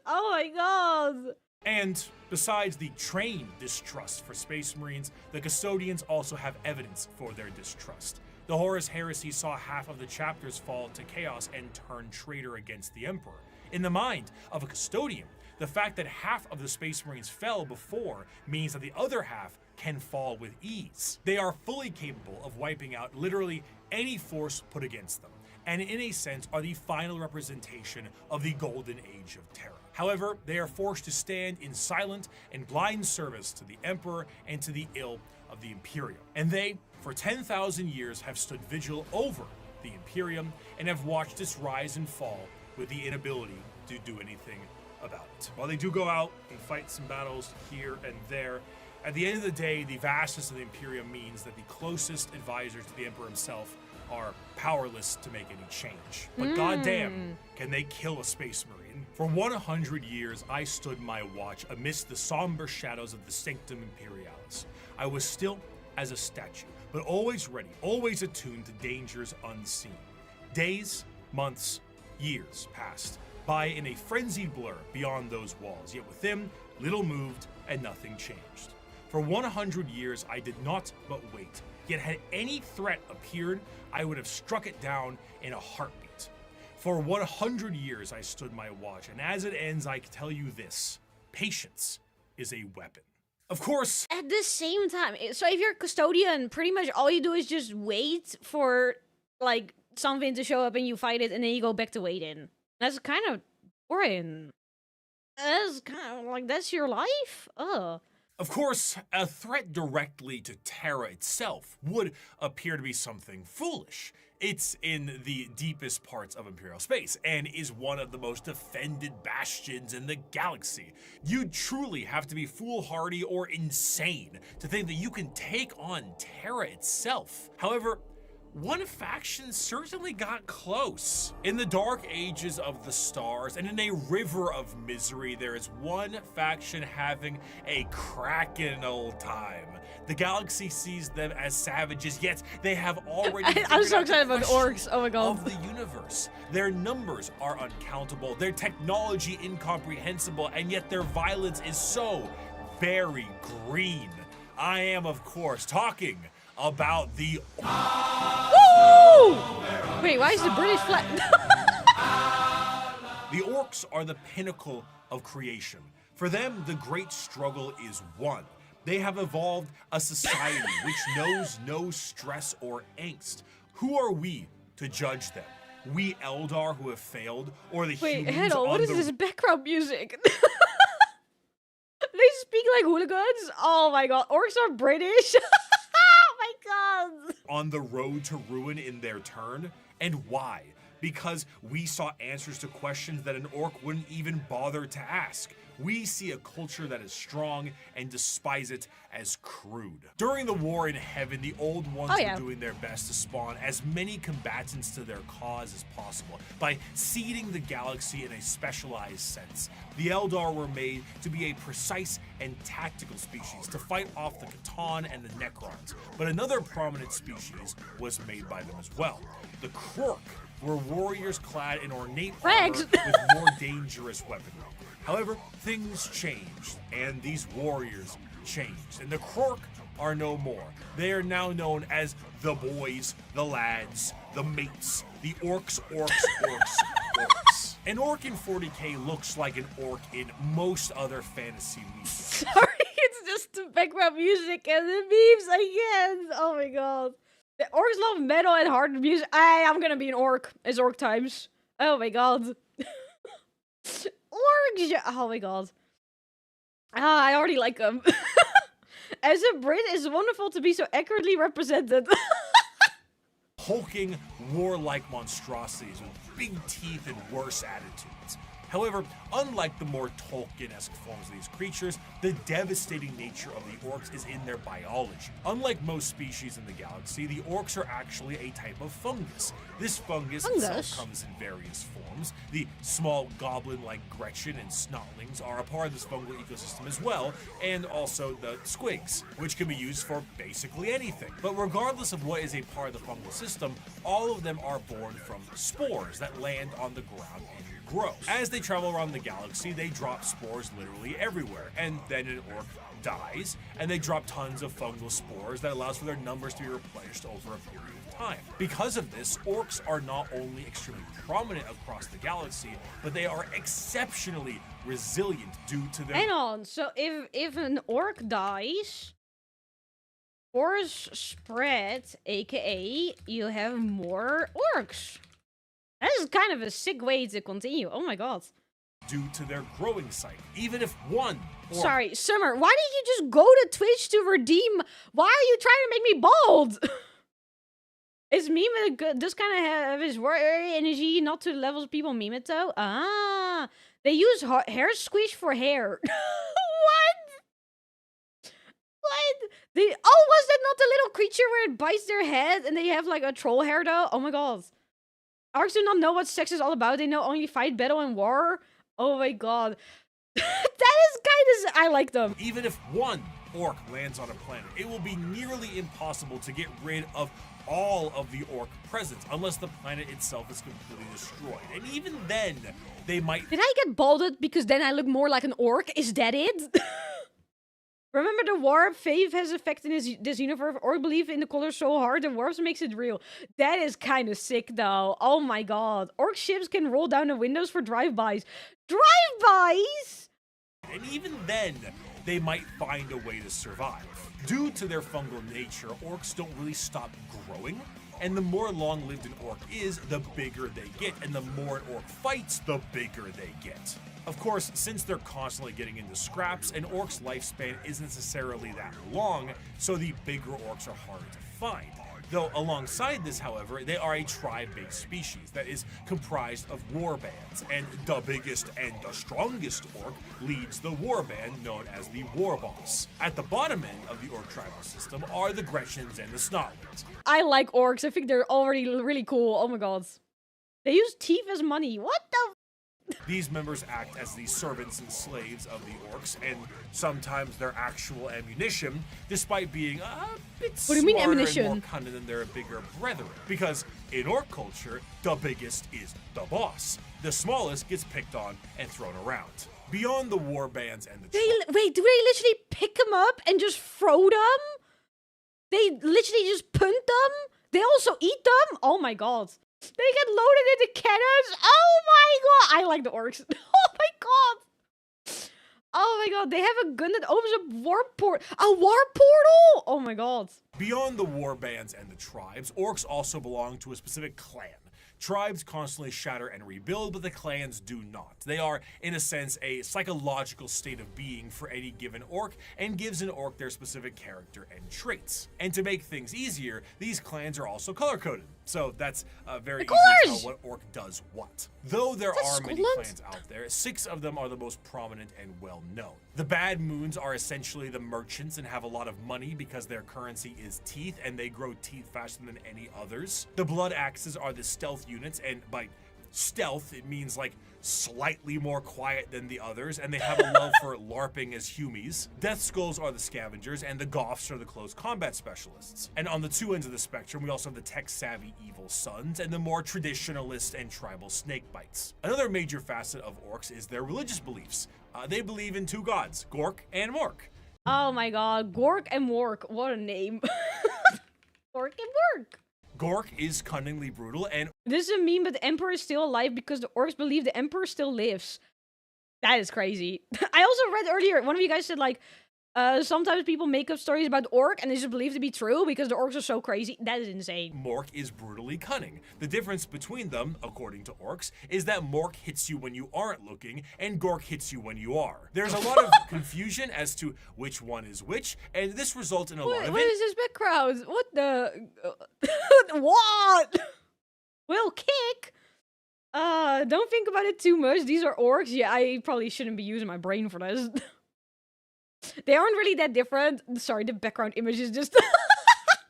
Oh my god! And besides the trained distrust for Space Marines, the Custodians also have evidence for their distrust. The Horus Heresy saw half of the chapters fall to chaos and turn traitor against the Emperor. In the mind of a Custodian, the fact that half of the Space Marines fell before means that the other half can fall with ease. They are fully capable of wiping out literally any force put against them, and in a sense are the final representation of the golden age of terror. However, they are forced to stand in silent and blind service to the Emperor and to the ill of the Imperium. And they, for 10,000 years, have stood vigil over the Imperium and have watched its rise and fall with the inability to do anything about it. While they do go out and fight some battles here and there, at the end of the day, the vastness of the Imperium means that the closest advisors to the Emperor himself are powerless to make any change. But goddamn, can they kill a Space Marine? For 100 years, I stood my watch amidst the somber shadows of the Sanctum Imperialis. I was still as a statue, but always ready, always attuned to dangers unseen. Days, months, years passed by in a frenzied blur beyond those walls, yet within, little moved and nothing changed. For 100 years, I did not but wait, yet had any threat appeared, I would have struck it down in a heartbeat. For 100 years, I stood my watch, and as it ends, I can tell you this: patience is a weapon. Of course, At the same time, so if you're a Custodian, pretty much all you do is just wait for, like, something to show up and you fight it, and then you go back to waiting. That's kind of boring. That's kind of, like, that's your life? Ugh. Of course, a threat directly to Terra itself would appear to be something foolish. It's in the deepest parts of Imperial space and is one of the most defended bastions in the galaxy. You truly have to be foolhardy or insane to think that you can take on Terra itself. However, one faction certainly got close. In the dark ages of the stars and in a river of misery, there is one faction having a cracking old time. The galaxy sees them as savages, yet they have already I'm so excited about the question Orks. Oh my god. of the universe. Their numbers are uncountable, their technology incomprehensible, and yet their violence is so very green. I am, of course, talking about the Woo! Wait, why is the British flag? The Orks are the pinnacle of creation. For them, the great struggle is won. They have evolved a society which knows no stress or angst. Who are we to judge them? We Eldar who have failed, or the Wait, humans Hedel, on what is the this background music? They speak like hooligans? Oh my god, Orks are British? Oh my god! on the road to ruin in their turn? And why? Because we saw answers to questions that an Ork wouldn't even bother to ask. We see a culture that is strong and despise it as crude. During the war in heaven, the old ones were doing their best to spawn as many combatants to their cause as possible by seeding the galaxy in a specialized sense. The Eldar were made to be a precise and tactical species to fight off the Catan and the Necrons, but another prominent species was made by them as well. The Krork were warriors clad in ornate armor with more dangerous weaponry. However, things changed, and these warriors changed, and the Krork are no more. They are now known as the boys, the lads, the mates, the orcs, orcs. An orc in 40k looks like an orc in most other fantasy media. Sorry, it's just the background music and the memes again. Oh my god. The orcs love metal and hard music. I'm gonna be an orc. It's orc times. Oh my god. Orcs! Oh my god. I already like them. As a Brit, it's wonderful to be so accurately represented. Hulking, warlike monstrosities with big teeth and worse attitudes. However, unlike the more Tolkien-esque forms of these creatures, the devastating nature of the orcs is in their biology. Unlike most species in the galaxy, the orcs are actually a type of fungus. This fungus itself comes in various forms. The small goblin-like Gretchen and snotlings are a part of this fungal ecosystem as well, and also the squigs, which can be used for basically anything. But regardless of what is a part of the fungal system, all of them are born from spores that land on the ground and grow. As they travel around the galaxy, they drop spores literally everywhere, and then an orc dies, and they drop tons of fungal spores that allows for their numbers to be replenished over a period of time. Because of this, orcs are not only extremely prominent across the galaxy, but they are exceptionally resilient due to their— Hang on, so if an orc dies, spores spread, aka you have more orcs. That is kind of a sick way to continue. Oh my god. Due to their growing cycle. Even if one orc— Sorry, Summer, why did you just go to Twitch to redeem? Why are you trying to make me bald? Is meme good? Does kind of have his word energy, not to the levels people meme it though. Ah, they use hair squish for hair. What? Oh, was that not the little creature where it bites their head and they have like a troll hair though? Oh my god. Orcs do not know what sex is all about. They know only fight, battle, and war. Oh my god. That is kind of— I like them. Even if one orc lands on a planet, it will be nearly impossible to get rid of all of the orc presence unless the planet itself is completely destroyed. And even then, they might— Did I get balded because then I look more like an orc? Is that it? Remember the warp Faith has effect in this universe, or believe in the color so hard the warps makes it real. That is kind of sick though. Oh my god. Orc ships can roll down the windows for drive-bys. Drive-bys? And even then, they might find a way to survive. Due to their fungal nature, orcs don't really stop growing. And the more long-lived an orc is, the bigger they get. And the more an orc fights, the bigger they get. Of course, since they're constantly getting into scraps, an orc's lifespan isn't necessarily that long, so the bigger orcs are harder to find. Though alongside this, however, they are a tribe-based species that is comprised of warbands, and the biggest and the strongest orc leads the warband known as the war boss. At the bottom end of the orc tribal system are the Gretchens and the Snotlings. I like orcs. I think they're already really cool. Oh my god. They use teeth as money. What the— These members act as the servants and slaves of the orcs, and sometimes their actual ammunition, despite being a bit smarter and more cunning than their bigger brethren. Because in orc culture, the biggest is the boss. The smallest gets picked on and thrown around. Beyond the warbands and the— Wait, do they literally pick them up and just throw them? They literally just punt them? They also eat them? Oh my god. They get loaded into cannons? Oh my god! I like the orcs. Oh my god! Oh my god, they have a gun that opens a warp portal. A warp portal? Oh my god. Beyond the warbands and the tribes, orcs also belong to a specific clan. Tribes constantly shatter and rebuild, but the clans do not. They are, in a sense, a psychological state of being for any given orc, and gives an orc their specific character and traits. And to make things easier, these clans are also color-coded. So that's very easy to tell what orc does what. Though there are many clans out there, 6 of them are the most prominent and well-known. The Bad Moons are essentially the merchants and have a lot of money because their currency is teeth, and they grow teeth faster than any others. The Blood Axes are the stealth units, and by stealth, it means like slightly more quiet than the others, and they have a love for LARPing as humies. Death Skulls are the scavengers, and the Goths are the close combat specialists. And on the 2 ends of the spectrum, we also have the tech-savvy Evil Sons, and the more traditionalist and tribal Snakebites. Another major facet of orcs is their religious beliefs. They believe in 2 gods, Gork and Mork. Oh my god, Gork and Work. What a name. Gork and Work. Gork is cunningly brutal, and This is a meme, but the Emperor is still alive because the Orcs believe the Emperor still lives. That is crazy. I also read earlier, one of you guys said, like, sometimes people make up stories about Orc and it's believed to be true because the Orcs are so crazy. That is insane. Mork is brutally cunning. The difference between them, according to Orks, is that Mork hits you when you aren't looking, and Gork hits you when you are. There's a lot of confusion as to which one is which, and this results in a lot of What is this background? What the... what? Well, kick? Don't think about it too much. These are Orcs. Yeah, I probably shouldn't be using my brain for this. They aren't really that different. Sorry, the background image is just...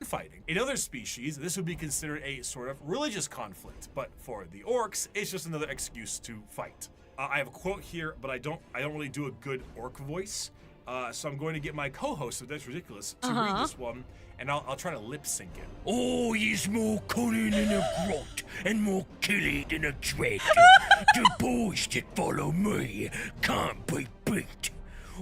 fighting. In other species, this would be considered a sort of religious conflict, but for the Orcs, it's just another excuse to fight. I have a quote here, but I don't really do a good Orc voice, so I'm going to get my co-host of That's Ridiculous to read this one, and I'll try to lip sync it. Oh, he's more cunning than a grot and more killy than a dread. The boys that follow me can't be beat.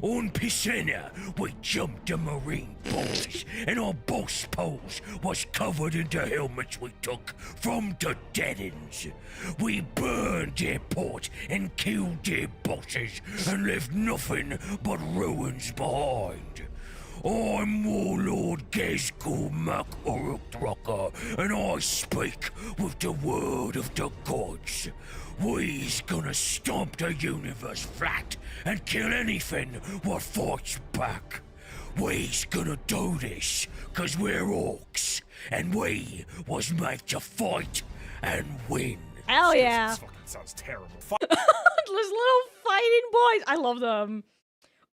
On Piscina, we jumped the marine boys, and our boss pose was covered in the helmets we took from the dead-ends. We burned their port and killed their bosses, and left nothing but ruins behind. I'm Warlord Gezgul Mac Uruk, and I speak with the word of the gods. We's gonna stomp the universe flat and kill anything what fights back. We's gonna do this cause we're Orcs, and we was made to fight and win. Hell yeah. This fucking sounds terrible. Those little fighting boys. I love them.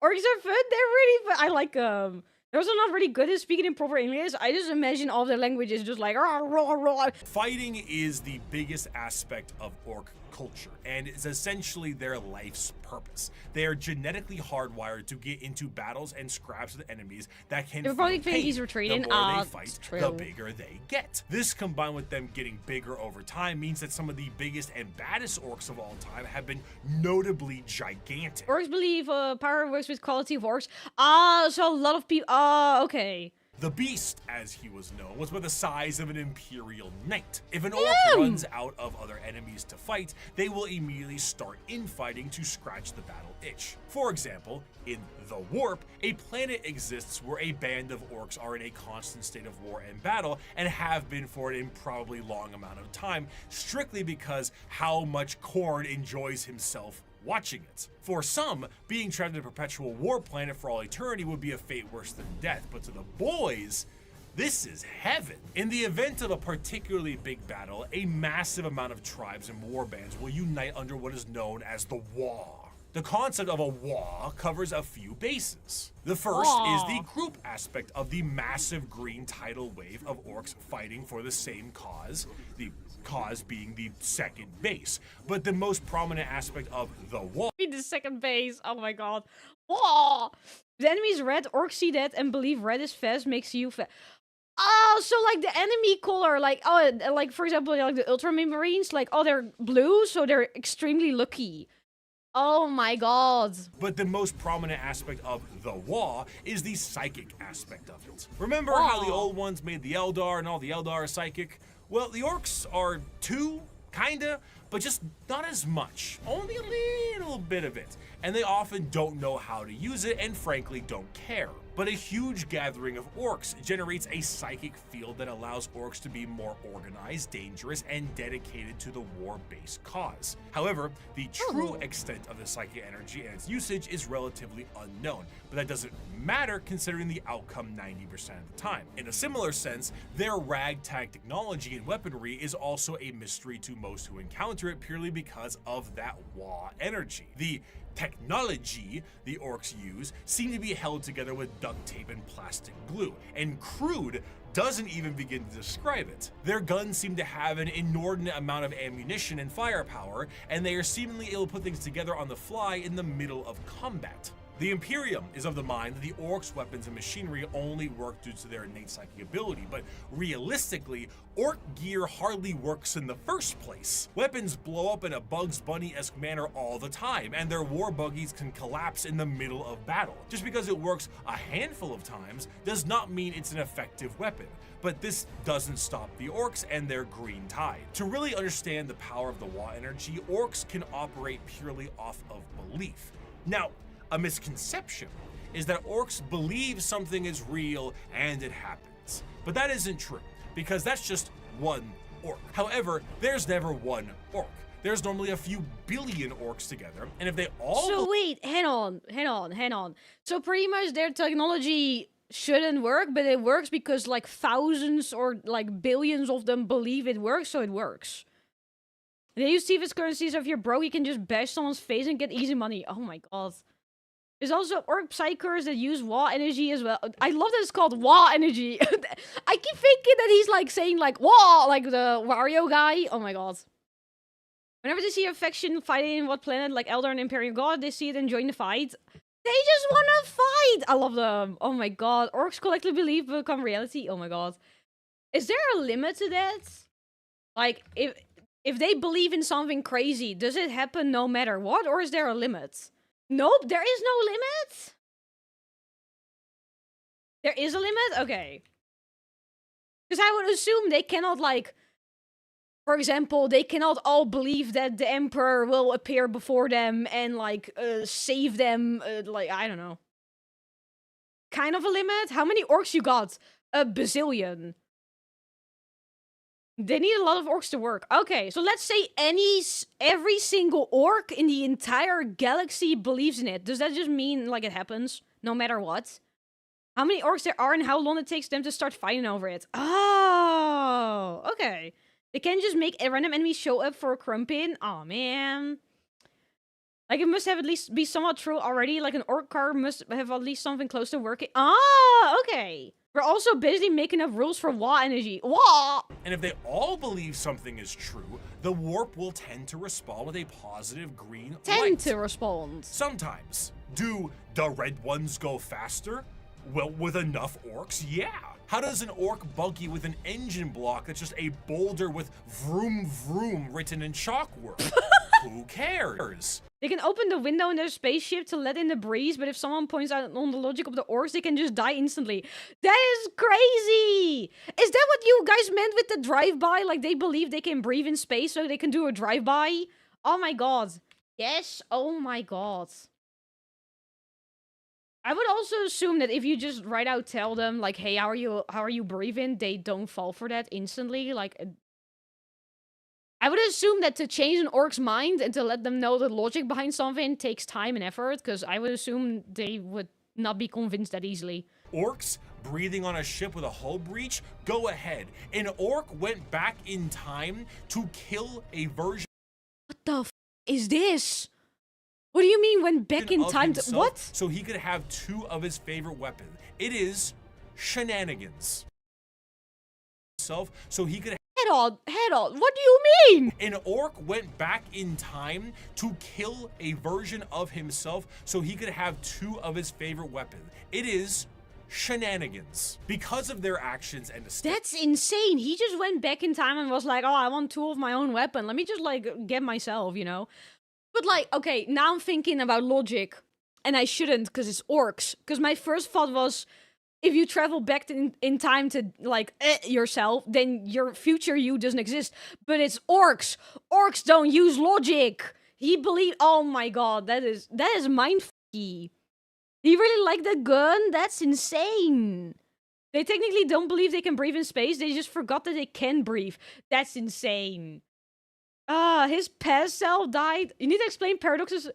Orcs are fun. They're really fun. I like them. They're also not really good at speaking in proper English. I just imagine all their languages just like rah, rah, rah. Fighting is the biggest aspect of Orc culture, and is essentially their life's purpose. They are genetically hardwired to get into battles and scraps with enemies that can They're probably feel think he's pain. retreating. The more they It's fight, true. the bigger they get. This, combined with them getting bigger over time, means that some of the biggest and baddest Orcs of all time have been notably gigantic. Orcs believe power works with quality of Orcs. So a lot of people. Okay. The Beast, as he was known, was about the size of an Imperial Knight. If an Orc runs out of other enemies to fight, they will immediately start infighting to scratch the battle itch. For example, in The Warp, a planet exists where a band of Orcs are in a constant state of war and battle, and have been for an improbably long amount of time, strictly because how much Khorne enjoys himself watching it. For some, being trapped in a perpetual war planet for all eternity would be a fate worse than death, but to the boys, this is heaven. In the event of a particularly big battle, a massive amount of tribes and warbands will unite under what is known as the Waaagh. The concept of a Waaagh covers a few bases. The first is the group aspect of the massive green tidal wave of Orcs fighting for the same cause, the cause being the second base. But the most prominent aspect of the Waaagh Be the second base. Oh my god. Whoa. The enemy is red. Orcs see that and believe red is fast makes you fast. Oh, so like the enemy color, like, oh, like for example, like the Ultramarines, like, oh, they're blue, so they're extremely lucky. Oh my god. But the most prominent aspect of the Waaagh is the psychic aspect of it. Remember how the old ones made the Eldar and all the Eldar are psychic? Well, the Orcs are too, kinda, but just not as much. Only a little bit of it. And they often don't know how to use it and frankly don't care. But a huge gathering of Orcs generates a psychic field that allows Orcs to be more organized, dangerous, and dedicated to the war-based cause. However, the true extent of the psychic energy and its usage is relatively unknown, but that doesn't matter considering the outcome 90% of the time. In a similar sense, their ragtag technology and weaponry is also a mystery to most who encounter it purely because of that Waaagh energy. The technology the Orcs use seem to be held together with duct tape and plastic glue, and crude doesn't even begin to describe it. Their guns seem to have an inordinate amount of ammunition and firepower, and they are seemingly able to put things together on the fly in the middle of combat. The Imperium is of the mind that the Orcs' weapons and machinery only work due to their innate psychic ability, but realistically, Orc gear hardly works in the first place. Weapons blow up in a Bugs Bunny-esque manner all the time, and their war buggies can collapse in the middle of battle. Just because it works a handful of times does not mean it's an effective weapon. But this doesn't stop the Orcs and their green tide. To really understand the power of the Waaagh energy, Orcs can operate purely off of belief. Now, a misconception is that Orcs believe something is real and it happens. But that isn't true, because that's just one Orc. However, there's never one Orc. There's normally a few billion Orcs together, and if they all— So wait, hang on. So pretty much their technology shouldn't work, but it works because like thousands or like billions of them believe it works, so it works. They use Steven's currencies. If you're broke, you can just bash someone's face and get easy money. Oh my god. There's also Orc Psychers that use Waaagh energy as well. I love that it's called Waaagh energy. I keep thinking that he's like saying like Waaagh, like the Wario guy. Oh my god. Whenever they see a faction fighting in what planet, like Elder and Imperium God, they see it and join the fight. They just wanna fight! I love them. Oh my god. Orcs collectively believe will become reality. Oh my god. Is there a limit to that? Like, if they believe in something crazy, does it happen no matter what? Or is there a limit? Nope, there is no limit? There is a limit? Okay. Because I would assume they cannot, like... For example, they cannot all believe that the Emperor will appear before them and, like, save them, like, I don't know. Kind of a limit? How many Orcs you got? A bazillion. They need a lot of Orcs to work. Okay, so let's say every single Orc in the entire galaxy believes in it. Does that just mean, like, it happens? No matter what? How many Orcs there are and how long it takes them to start fighting over it? Oh, okay. They can't just make a random enemy show up for a crumpin. Oh man. Like, it must have at least be somewhat true already. Like, an Orc car must have at least something close to working. Ah, okay. We're also busy making up rules for Waaagh energy. Waaagh! And if they all believe something is true, the warp will tend to respond with a positive green light. To respond. Sometimes. Do the red ones go faster? Well, with enough Orcs, yeah. How does an Orc buggy with an engine block that's just a boulder with vroom vroom written in chalkwork? Who cares? They can open the window in their spaceship to let in the breeze, but if someone points out on the logic of the Orcs, they can just die instantly. That is crazy! Is that what you guys meant with the drive-by? Like, they believe they can breathe in space, so they can do a drive-by? Oh my god. Yes, oh my god. I would also assume that if you just right out tell them, like, hey, how are you breathing, they don't fall for that instantly. Like, I would assume that to change an Orc's mind and to let them know the logic behind something takes time and effort, because I would assume they would not be convinced that easily. Orcs breathing on a ship with a hull breach? Go ahead. An Orc went back in time to kill a version— What the f is this? What do you mean went back in time to— What? So he could have two of his favorite weapons. It is shenanigans. So he could— Head on, what do you mean? An Orc went back in time to kill a version of himself so he could have two of his favorite weapons. It is shenanigans. Because of their actions and— That's insane. He just went back in time and was like, oh, I want two of my own weapon. Let me just, like, get myself, you know? But, like, okay, now I'm thinking about logic. And I shouldn't, because it's Orcs. Because my first thought was, if you travel back in time to, like, yourself, then your future you doesn't exist. But it's Orcs. Orcs don't use logic. He believed— oh my god, that is mindfucky. He really liked that gun? That's insane. They technically don't believe they can breathe in space. They just forgot that they can breathe. That's insane. His past self died. You need to explain paradoxes.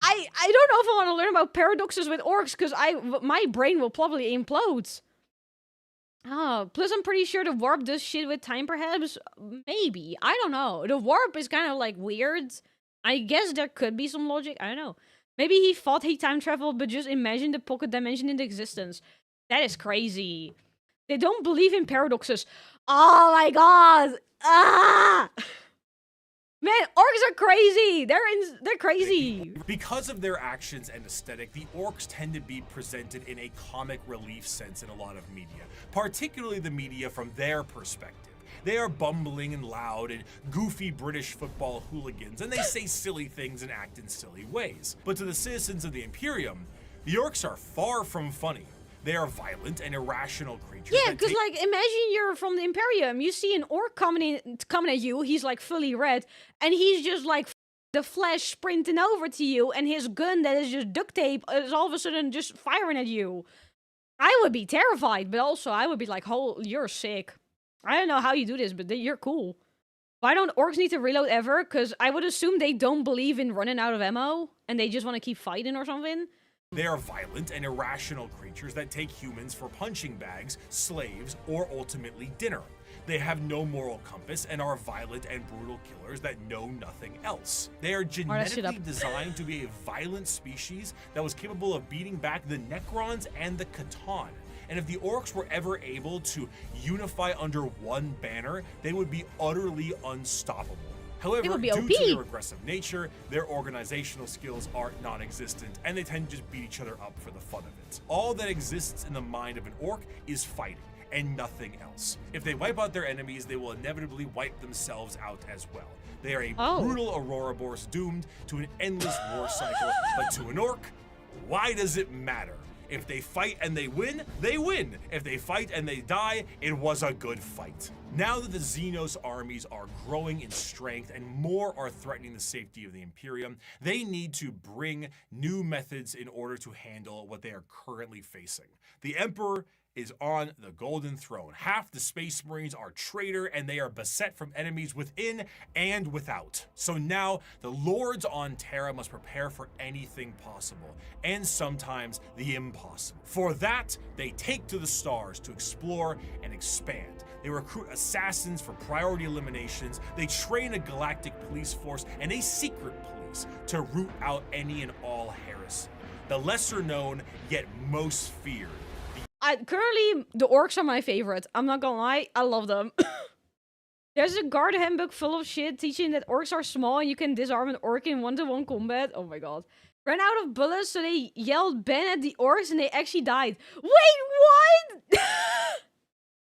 I don't know if I want to learn about paradoxes with Orcs, because my brain will probably implode. Plus I'm pretty sure the warp does shit with time, perhaps? Maybe. I don't know. The warp is kind of, like, weird. I guess there could be some logic. I don't know. Maybe he thought he time traveled, but just imagined the pocket dimension into existence. That is crazy. They don't believe in paradoxes. Oh my god! Ah! Man, orcs are crazy. They're crazy. Because of their actions and aesthetic, the orcs tend to be presented in a comic relief sense in a lot of media, particularly the media from their perspective. They are bumbling and loud and goofy British football hooligans, and they say silly things and act in silly ways. But to the citizens of the Imperium, the orcs are far from funny. They are violent and irrational creatures. Yeah, because like, imagine you're from the Imperium. You see an orc coming at you. He's like fully red, and he's just like the flesh sprinting over to you, and his gun that is just duct tape is all of a sudden just firing at you. I would be terrified, but also I would be like, "Oh, you're sick." I don't know how you do this, but you're cool. Why don't orcs need to reload ever? Because I would assume they don't believe in running out of ammo, and they just want to keep fighting or something. They are violent and irrational creatures that take humans for punching bags, slaves, or ultimately dinner. They have no moral compass and are violent and brutal killers that know nothing else. They are genetically designed to be a violent species that was capable of beating back the Necrons and the Catan. And if the orcs were ever able to unify under one banner, they would be utterly unstoppable. However, due to their aggressive nature, their organizational skills are non-existent, and they tend to just beat each other up for the fun of it. All that exists in the mind of an orc is fighting, and nothing else. If they wipe out their enemies, they will inevitably wipe themselves out as well. They are a brutal Ouroboros doomed to an endless war cycle, but to an orc, why does it matter? If they fight and they win, they win. If they fight and they die, it was a good fight. Now that the Xenos armies are growing in strength and more are threatening the safety of the Imperium, they need to bring new methods in order to handle what they are currently facing. The Emperor is on the Golden Throne. Half the Space Marines are traitor, and they are beset from enemies within and without. So now, the Lords on Terra must prepare for anything possible, and sometimes the impossible. For that, they take to the stars to explore and expand. They recruit assassins for priority eliminations, they train a galactic police force and a secret police to root out any and all heresy. The lesser known, yet most feared, currently, the orcs are my favorite. I'm not gonna lie, I love them. There's a guard handbook full of shit teaching that orcs are small and you can disarm an orc in one-to-one combat. Oh my god. Ran out of bullets, so they yelled Ben at the orcs and they actually died. Wait, what?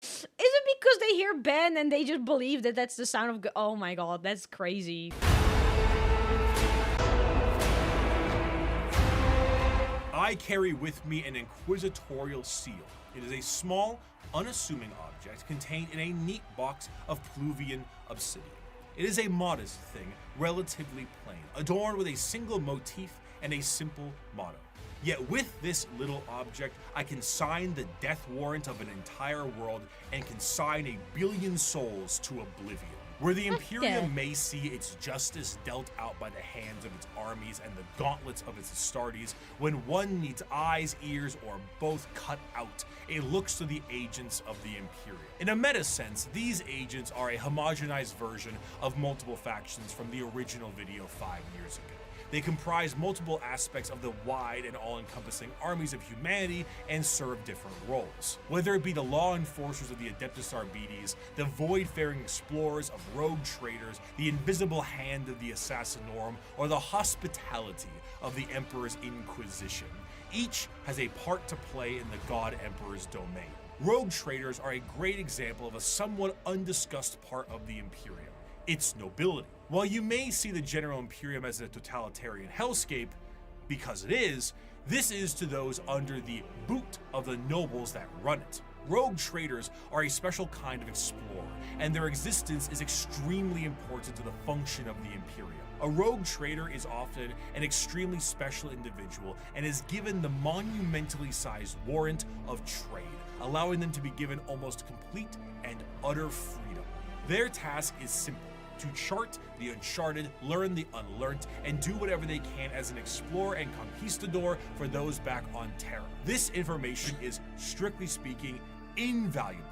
Is it because they hear Ben and they just believe that that's the sound of oh my god, that's crazy. I carry with me an inquisitorial seal. It is a small, unassuming object contained in a neat box of Pluvian obsidian. It is a modest thing, relatively plain, adorned with a single motif and a simple motto. Yet with this little object, I can sign the death warrant of an entire world and consign 1 billion souls to oblivion. Where the Imperium may see its justice dealt out by the hands of its armies and the gauntlets of its Astartes, when one needs eyes, ears, or both cut out, it looks to the agents of the Imperium. In a meta sense, these agents are a homogenized version of multiple factions from the original video 5 years ago. They comprise multiple aspects of the wide and all-encompassing armies of humanity and serve different roles. Whether it be the law enforcers of the Adeptus Arbites, the void-faring explorers of rogue traders, the invisible hand of the Assassinorum, or the hospitality of the Emperor's Inquisition, each has a part to play in the God Emperor's domain. Rogue traders are a great example of a somewhat undiscussed part of the Imperium, its nobility. While you may see the General Imperium as a totalitarian hellscape, because it is, this is to those under the boot of the nobles that run it. Rogue traders are a special kind of explorer, and their existence is extremely important to the function of the Imperium. A rogue trader is often an extremely special individual and is given the monumentally sized warrant of trade, allowing them to be given almost complete and utter freedom. Their task is simple: to chart the uncharted, learn the unlearned, and do whatever they can as an explorer and conquistador for those back on Terra. This information is, strictly speaking, invaluable.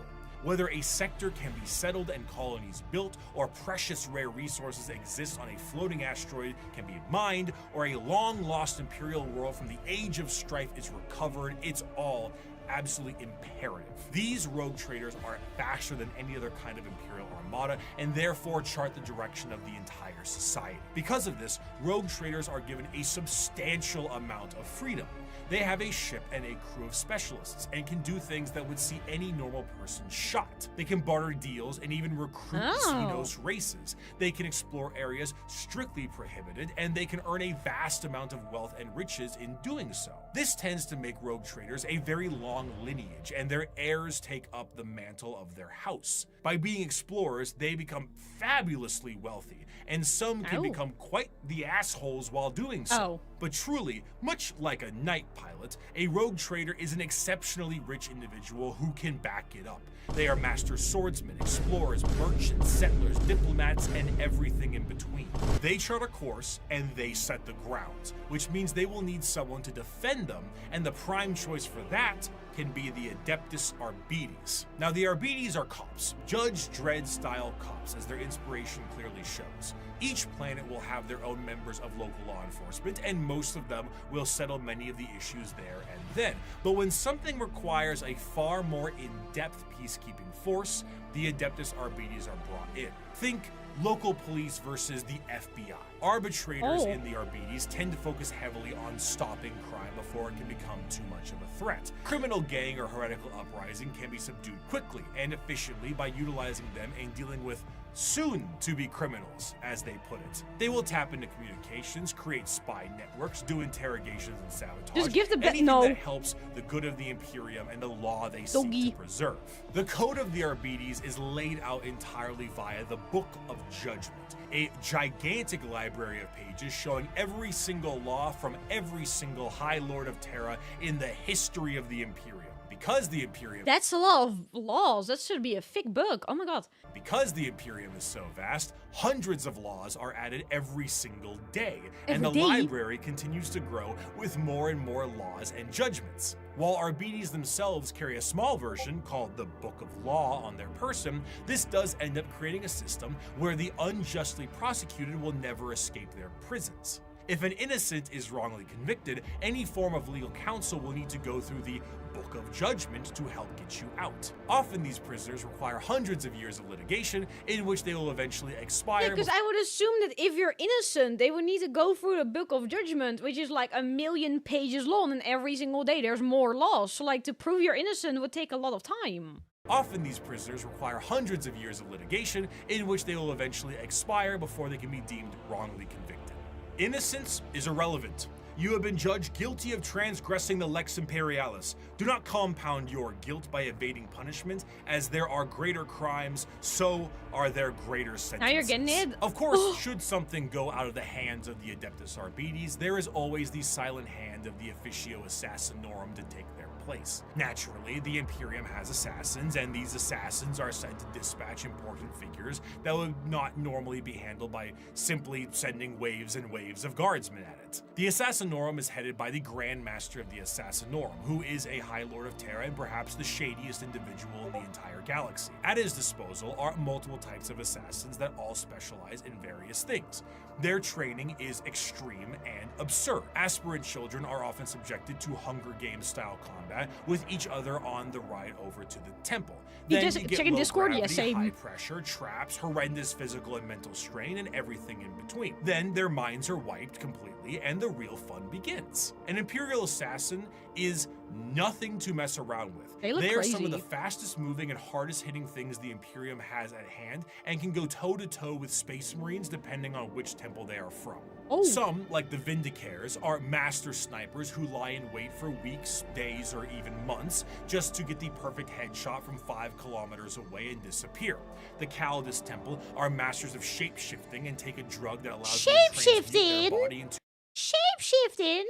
Whether a sector can be settled and colonies built, or precious rare resources exist on a floating asteroid can be mined, or a long-lost Imperial world from the Age of Strife is recovered, it's all absolutely imperative. These rogue traders are faster than any other kind of Imperial armada and therefore chart the direction of the entire society. Because of this, rogue traders are given a substantial amount of freedom. They have a ship and a crew of specialists and can do things that would see any normal person shot. They can barter deals and even recruit Xenos races. They can explore areas strictly prohibited, and they can earn a vast amount of wealth and riches in doing so. This tends to make rogue traders a very long lineage, and their heirs take up the mantle of their house. By being explorers, they become fabulously wealthy, and some can become quite the assholes while doing so. But truly, much like a night pilot, a rogue trader is an exceptionally rich individual who can back it up. They are master swordsmen, explorers, merchants, settlers, diplomats, and everything in between. They chart a course and they set the grounds, which means they will need someone to defend them, and the prime choice for that can be the Adeptus Arbites. Now, the Arbites are cops, Judge Dredd style cops, as their inspiration clearly shows. Each planet will have their own members of local law enforcement, and most of them will settle many of the issues there and then. But when something requires a far more in-depth peacekeeping force, the Adeptus Arbites are brought in. Think local police versus the FBI. Arbitrators in the Arbites tend to focus heavily on stopping crime before it can become too much of a threat. Criminal gang or heretical uprising can be subdued quickly and efficiently by utilizing them and dealing with soon-to-be criminals, as they put it. They will tap into communications, create spy networks, do interrogations and sabotage. Just give the anything that helps the good of the Imperium and the law they seek to preserve. The Code of the Arbites is laid out entirely via the Book of Judgment, a gigantic library of pages showing every single law from every single High Lord of Terra in the history of the Imperium. Because the Imperium... That's a lot of laws. That should be a thick book. Oh my god. Because the Imperium is so vast, hundreds of laws are added every single day, and the library continues to grow with more and more laws and judgments. While Arbites themselves carry a small version called the Book of Law on their person, this does end up creating a system where the unjustly prosecuted will never escape their prisons. If an innocent is wrongly convicted, any form of legal counsel will need to go through the Book of Judgment to help get you out. Often these prisoners require hundreds of years of litigation in which they will eventually expire. Yeah, because I would assume that if you're innocent, they would need to go through the Book of Judgment, which is like 1,000,000 pages long, and every single day there's more laws. So like to prove you're innocent would take a lot of time. Often these prisoners require hundreds of years of litigation in which they will eventually expire before they can be deemed wrongly convicted. Innocence is irrelevant. You have been judged guilty of transgressing the Lex Imperialis. Do not compound your guilt by evading punishment, as there are greater crimes, so are there greater sentences. Now you're getting it? Of course, should something go out of the hands of the Adeptus Arbites, there is always the silent hand of the Officio Assassinorum to take their place. Naturally, the Imperium has assassins, and these assassins are sent to dispatch important figures that would not normally be handled by simply sending waves and waves of guardsmen at it. The Assassinorum is headed by the Grand Master of the Assassinorum, who is a High Lord of Terra and perhaps the shadiest individual in the entire galaxy. At his disposal are multiple types of assassins that all specialize in various things. Their training is extreme and absurd. Aspirant children are often subjected to Hunger Games style combat with each other on the ride over to the temple. You Then just you get check in low Discord, gravity, yeah, same. high pressure, traps, horrendous physical and mental strain, and everything in between. Then their minds are wiped completely and the real fun begins. An Imperial assassin is nothing to mess around with. They look are some of crazy. the fastest moving and hardest hitting things the Imperium has at hand and can go toe to toe with Space Marines depending on which temple they are from. Some, like the Vindicares, are master snipers who lie in wait for weeks, days, or even months just to get the perfect headshot from 5 kilometers away and disappear. The Calidus Temple are masters of shape-shifting and take a drug that allows them to transmute their body into... Shape-shifting?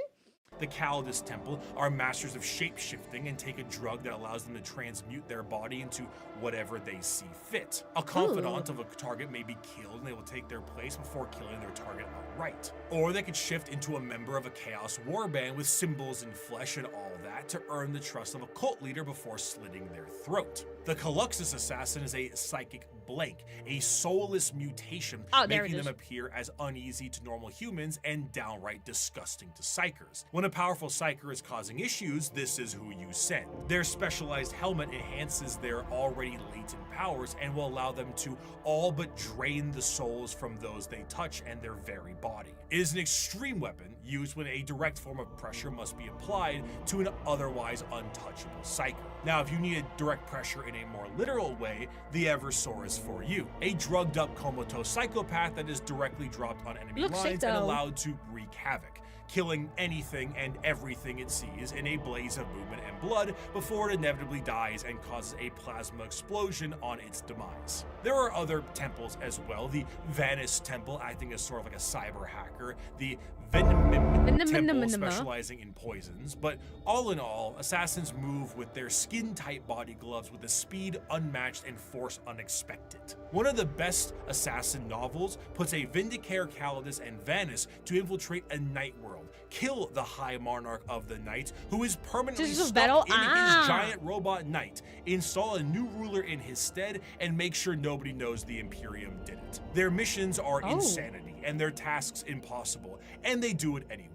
The Calidus Temple are masters of shape-shifting and take a drug that allows them to transmute their body into whatever they see fit. A confidant of a target may be killed and they will take their place before killing their target outright. Or they could shift into a member of a Chaos Warband with symbols and flesh and all that to earn the trust of a cult leader before slitting their throat. The Caluxus Assassin is a psychic blank, a soulless mutation, making them appear as uneasy to normal humans and downright disgusting to psychers. When When a powerful psyker is causing issues, this is who you send. Their specialized helmet enhances their already latent powers and will allow them to all but drain the souls from those they touch and their very body. It is an extreme weapon used when a direct form of pressure must be applied to an otherwise untouchable psyker. Now, if you need direct pressure in a more literal way, the Eversor is for you. A drugged up comatose psychopath that is directly dropped on enemy Looks sick, lines and though. allowed to wreak havoc, killing anything and everything it sees in a blaze of movement and blood before it inevitably dies and causes a plasma explosion on its demise. There are other temples as well, the Vanis Temple acting as sort of like a cyber hacker, the Venomim Temple specializing in poisons, but all in all, assassins move with their skin-tight body gloves with a speed unmatched and force unexpected. One of the best assassin novels puts a Vindicator Calidus and Vanis to infiltrate a night world, kill the High Monarch of the Night, who is permanently This is a stuck battle? in his giant robot knight, install a new ruler in his stead, and make sure nobody knows the Imperium did it. Their missions are insanity, and their tasks impossible, and they do it anyway.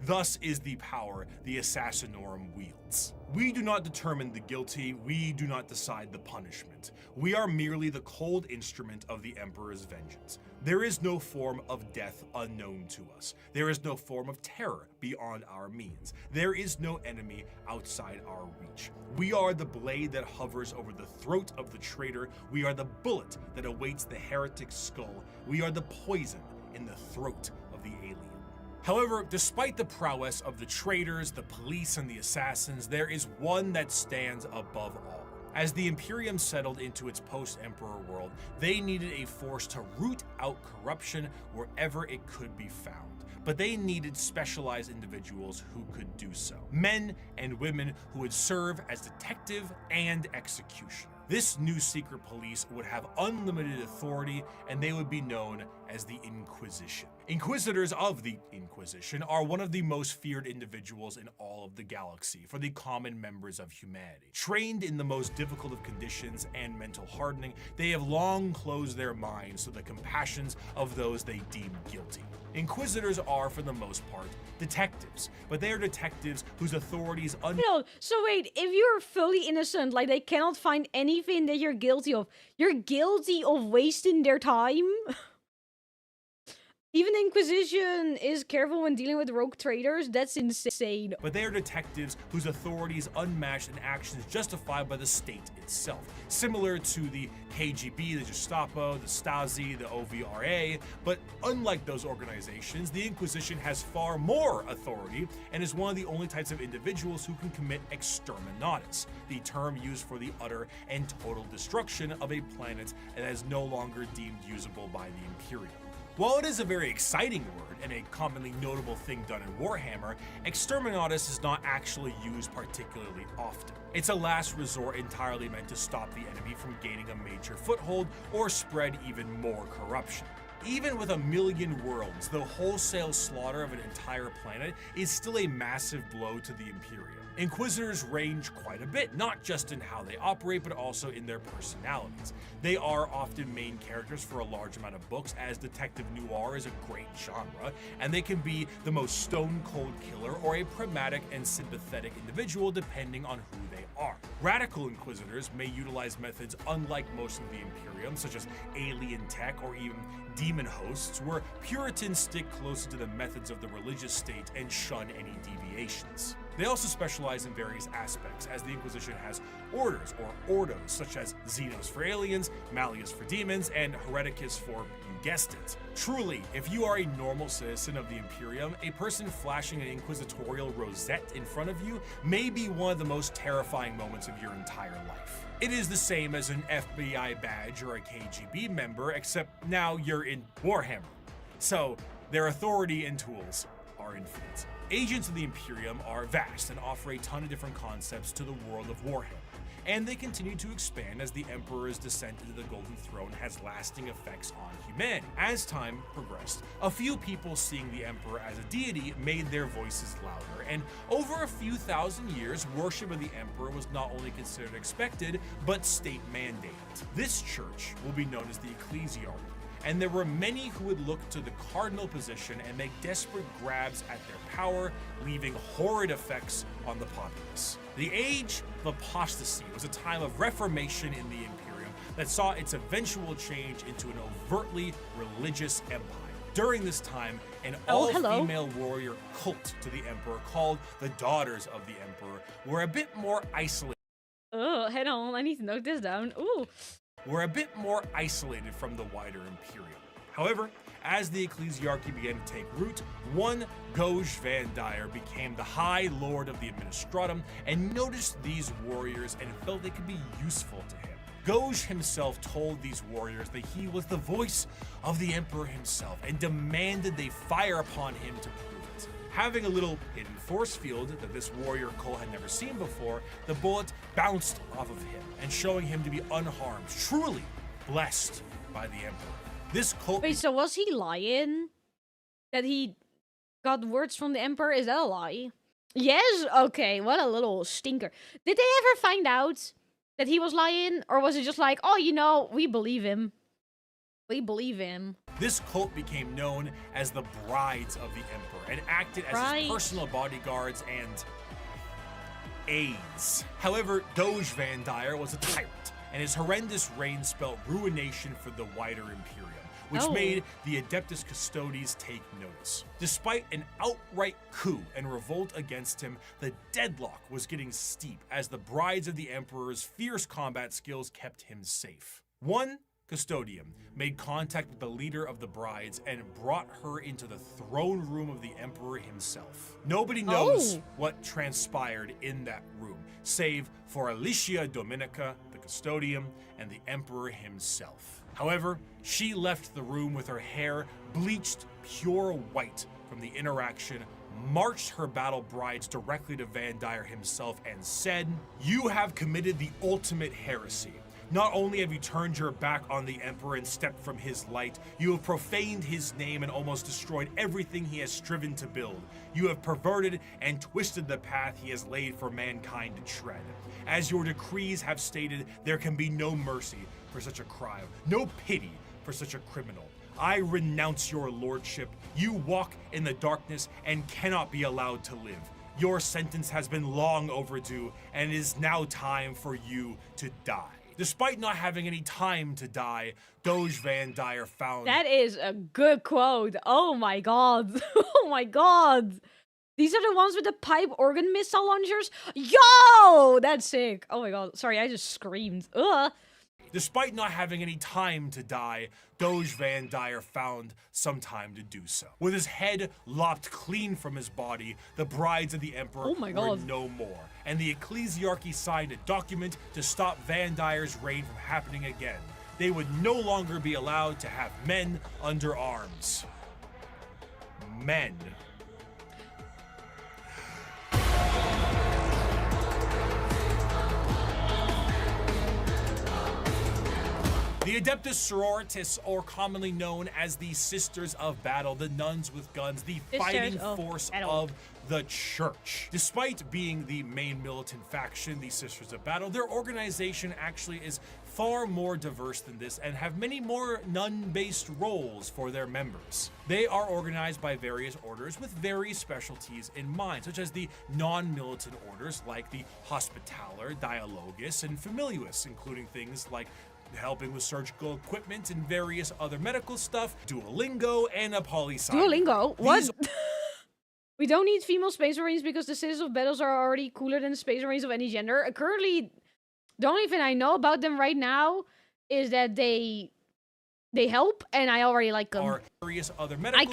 Thus is the power the Assassinorum wields. We do not determine the guilty, we do not decide the punishment. We are merely the cold instrument of the Emperor's vengeance. There is no form of death unknown to us. There is no form of terror beyond our means. There is no enemy outside our reach. We are the blade that hovers over the throat of the traitor. We are the bullet that awaits the heretic's skull. We are the poison in the throat of the alien. However, despite the prowess of the traitors, the police, and the assassins, there is one that stands above all. As the Imperium settled into its post-Emperor world, they needed a force to root out corruption wherever it could be found. But they needed specialized individuals who could do so. Men and women who would serve as detective and executioner. This new secret police would have unlimited authority, and they would be known as the Inquisition. Inquisitors of the Inquisition are one of the most feared individuals in all of the galaxy for the common members of humanity. Trained in the most difficult of conditions and mental hardening, they have long closed their minds to the compassions of those they deem guilty. Inquisitors are, for the most part, detectives, but they are detectives whose authorities So wait, if you're fully innocent, like they cannot find anything that you're guilty of, you're guilty of wasting their time? Even the Inquisition is careful when dealing with rogue traitors? That's insane. But they are detectives whose authority is unmatched and actions justified by the state itself. Similar to the KGB, the Gestapo, the Stasi, the OVRA, but unlike those organizations, the Inquisition has far more authority and is one of the only types of individuals who can commit exterminatus, the term used for the utter and total destruction of a planet that is no longer deemed usable by the Imperium. While it is a very exciting word and a commonly notable thing done in Warhammer, exterminatus is not actually used particularly often. It's a last resort entirely meant to stop the enemy from gaining a major foothold or spread even more corruption. Even with 1 million worlds, the wholesale slaughter of an entire planet is still a massive blow to the Imperium. Inquisitors range quite a bit, not just in how they operate, but also in their personalities. They are often main characters for a large amount of books, as detective noir is a great genre, and they can be the most stone-cold killer or a pragmatic and sympathetic individual depending on who they are. Radical Inquisitors may utilize methods unlike most of the Imperium, such as alien tech or even demon hosts, where Puritans stick closer to the methods of the religious state and shun any deviations. They also specialize in various aspects, as the Inquisition has orders or ordos, such as Xenos for aliens, Malleus for demons, and Hereticus for, you guessed it. Truly, if you are a normal citizen of the Imperium, a person flashing an inquisitorial rosette in front of you may be one of the most terrifying moments of your entire life. It is the same as an FBI badge or a KGB member, except now you're in Warhammer. So, their authority and tools are infinite. Agents of the Imperium are vast and offer a ton of different concepts to the world of Warhammer, and they continue to expand as the Emperor's descent into the Golden Throne has lasting effects on humanity. As time progressed, a few people seeing the Emperor as a deity made their voices louder, and over a few thousand years, worship of the Emperor was not only considered expected, but state mandated. This church will be known as the Ecclesiarchy, and there were many who would look to the cardinal position and make desperate grabs at their power, leaving horrid effects on the populace. The Age of Apostasy was a time of reformation in the Imperium that saw its eventual change into an overtly religious empire. During this time, an all-female warrior cult to the Emperor called the Daughters of the Emperor were a bit more isolated. Oh, hang on, I need to note this down. Ooh. Were a bit more isolated from the wider Imperium. However, as the Ecclesiarchy began to take root, one Gouge Van Dyer became the High Lord of the Administratum and noticed these warriors and felt they could be useful to him. Gouge himself told these warriors that he was the voice of the Emperor himself and demanded they fire upon him to prove it. Having a little hidden force field that this warrior cult had never seen before, the bullet bounced off of him and showing him to be unharmed, truly blessed by the Emperor. This cult— Wait, so was he lying? That he got words from the Emperor? Is that a lie? Yes? Okay, what a little stinker. Did they ever find out that he was lying? Or was it just like, oh, you know, we believe him. We believe him. This cult became known as the Brides of the Emperor and acted as his personal bodyguards and aides. However, Doge Van Dyer was a tyrant, and his horrendous reign spelt ruination for the wider Imperium, which made the Adeptus Custodes take notice. Despite an outright coup and revolt against him, the deadlock was getting steep as the Brides of the Emperor's fierce combat skills kept him safe. One Custodian made contact with the leader of the Brides and brought her into the throne room of the Emperor himself. Nobody knows what transpired in that room, save for Alicia Dominica, the Custodian, and the Emperor himself. However, she left the room with her hair bleached pure white from the interaction, marched her battle brides directly to Van Dyer himself and said, "You have committed the ultimate heresy. Not only have you turned your back on the Emperor and stepped from his light, you have profaned his name and almost destroyed everything he has striven to build. You have perverted and twisted the path he has laid for mankind to tread. As your decrees have stated, there can be no mercy for such a crime, no pity for such a criminal. I renounce your lordship. You walk in the darkness and cannot be allowed to live. Your sentence has been long overdue, and it is now time for you to die." Despite not having any time to die, Doge Van Dyer found— That is a good quote. Oh my god. Oh my god. These are the ones with the pipe organ missile launchers? Yo! That's sick. Oh my god. Sorry, I just screamed. Ugh. Despite not having any time to die, Doge Van Dyer found some time to do so. With his head lopped clean from his body, the Brides of the Emperor were no more, and the Ecclesiarchy signed a document to stop Van Dyer's reign from happening again. They would no longer be allowed to have men under arms. Men. The Adeptus Sororitas, or commonly known as the Sisters of Battle, the nuns with guns, the fighting force of the Church. Despite being the main militant faction, the Sisters of Battle, their organization actually is far more diverse than this and have many more nun-based roles for their members. They are organized by various orders with various specialties in mind, such as the non-militant orders like the Hospitaller, Dialogus, and Familius, including things like helping with surgical equipment and various other medical stuff, Duolingo, and a poli-sci. Duolingo? What? We don't need female Space Marines because the Sisters of Battles are already cooler than Space Marines of any gender. Currently, the only thing I know about them right now is that they help, and I already like them. Or various other medical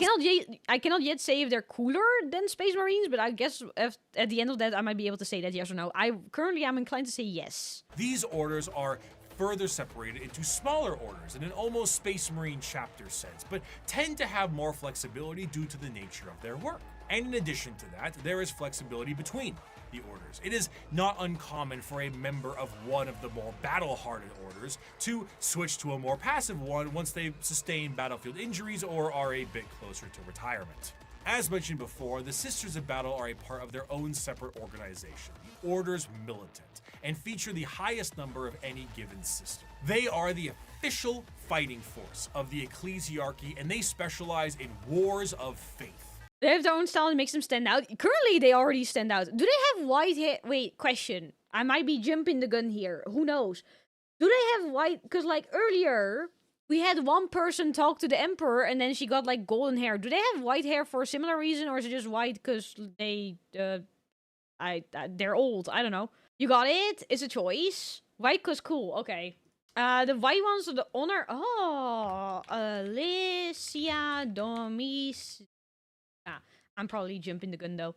I cannot yet say if they're cooler than Space Marines, but I guess at the end of that, I might be able to say that yes or no. Currently, I'm inclined to say yes. These orders are further separated into smaller orders in an almost Space Marine chapter sense, but tend to have more flexibility due to the nature of their work. And in addition to that, there is flexibility between the orders. It is not uncommon for a member of one of the more battle-hardened orders to switch to a more passive one once they've sustained battlefield injuries or are a bit closer to retirement. As mentioned before, the Sisters of Battle are a part of their own separate organization, the Orders Militant, and feature the highest number of any given sister. They are the official fighting force of the Ecclesiarchy, and they specialize in wars of faith. They have their own style that makes them stand out. Currently, they already stand out. Do they have white hair? Wait, question. I might be jumping the gun here. Who knows? Do they have white? Because, like, earlier, we had one person talk to the Emperor, and then she got, like, golden hair. Do they have white hair for a similar reason, or is it just white because they, they're old? I don't know. You got it? It's a choice. White because cool. Okay. The white ones are the honor. Oh, Alicia Domis. I'm probably jumping the gun though.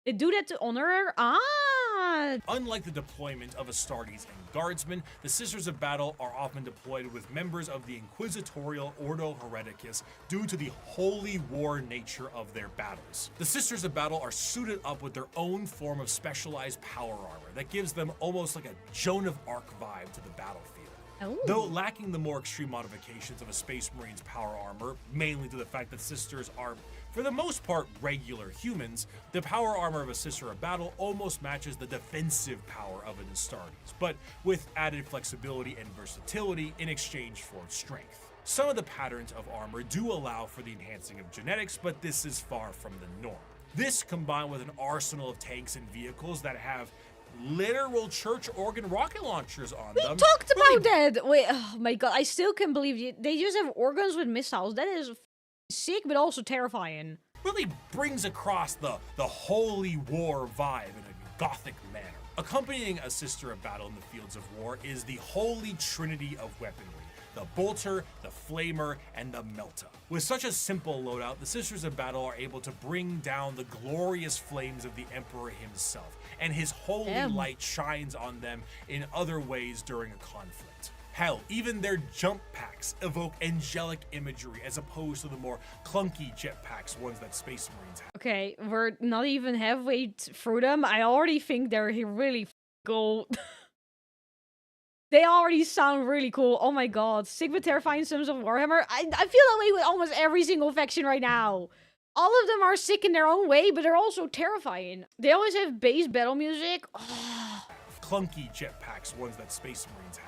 They do that to honor her? Ah! Unlike the deployment of Astartes and Guardsmen, the Sisters of Battle are often deployed with members of the Inquisitorial Ordo Hereticus due to the holy war nature of their battles. The Sisters of Battle are suited up with their own form of specialized power armor that gives them almost like a Joan of Arc vibe to the battlefield. Ooh. Though lacking the more extreme modifications of a Space Marine's power armor, mainly to the fact that Sisters are, for the most part, regular humans, the power armor of a Sister of Battle almost matches the defensive power of an Astartes, but with added flexibility and versatility in exchange for strength. Some of the patterns of armor do allow for the enhancing of genetics, but this is far from the norm. This, combined with an arsenal of tanks and vehicles that have literal church organ rocket launchers on them. We talked about that! Wait, oh my god, I still can't believe it. They just have organs with missiles. That is sick, but also terrifying. Really brings across the holy war vibe in a gothic manner. Accompanying a Sister of Battle in the fields of war is the holy trinity of weaponry. The bolter, the flamer, and the melta. With such a simple loadout, the Sisters of Battle are able to bring down the glorious flames of the Emperor himself, and his holy light shines on them in other ways during a conflict. Hell, even their jump packs evoke angelic imagery as opposed to the more clunky jetpacks, ones that Space Marines have. Okay, we're not even halfway through them. I already think they're really cool. They already sound really cool. Oh my god. Sigma Terrifying Sons of Warhammer. I feel that way with almost every single faction right now. All of them are sick in their own way, but they're also terrifying. They always have bass battle music. Oh. Clunky jetpacks, ones that Space Marines have.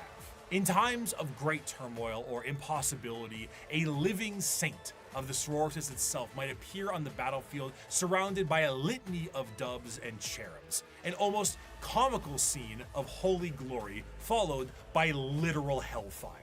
In times of great turmoil or impossibility, a living saint of the sororitas itself might appear on the battlefield surrounded by a litany of doves and cherubs, an almost comical scene of holy glory followed by literal hellfire.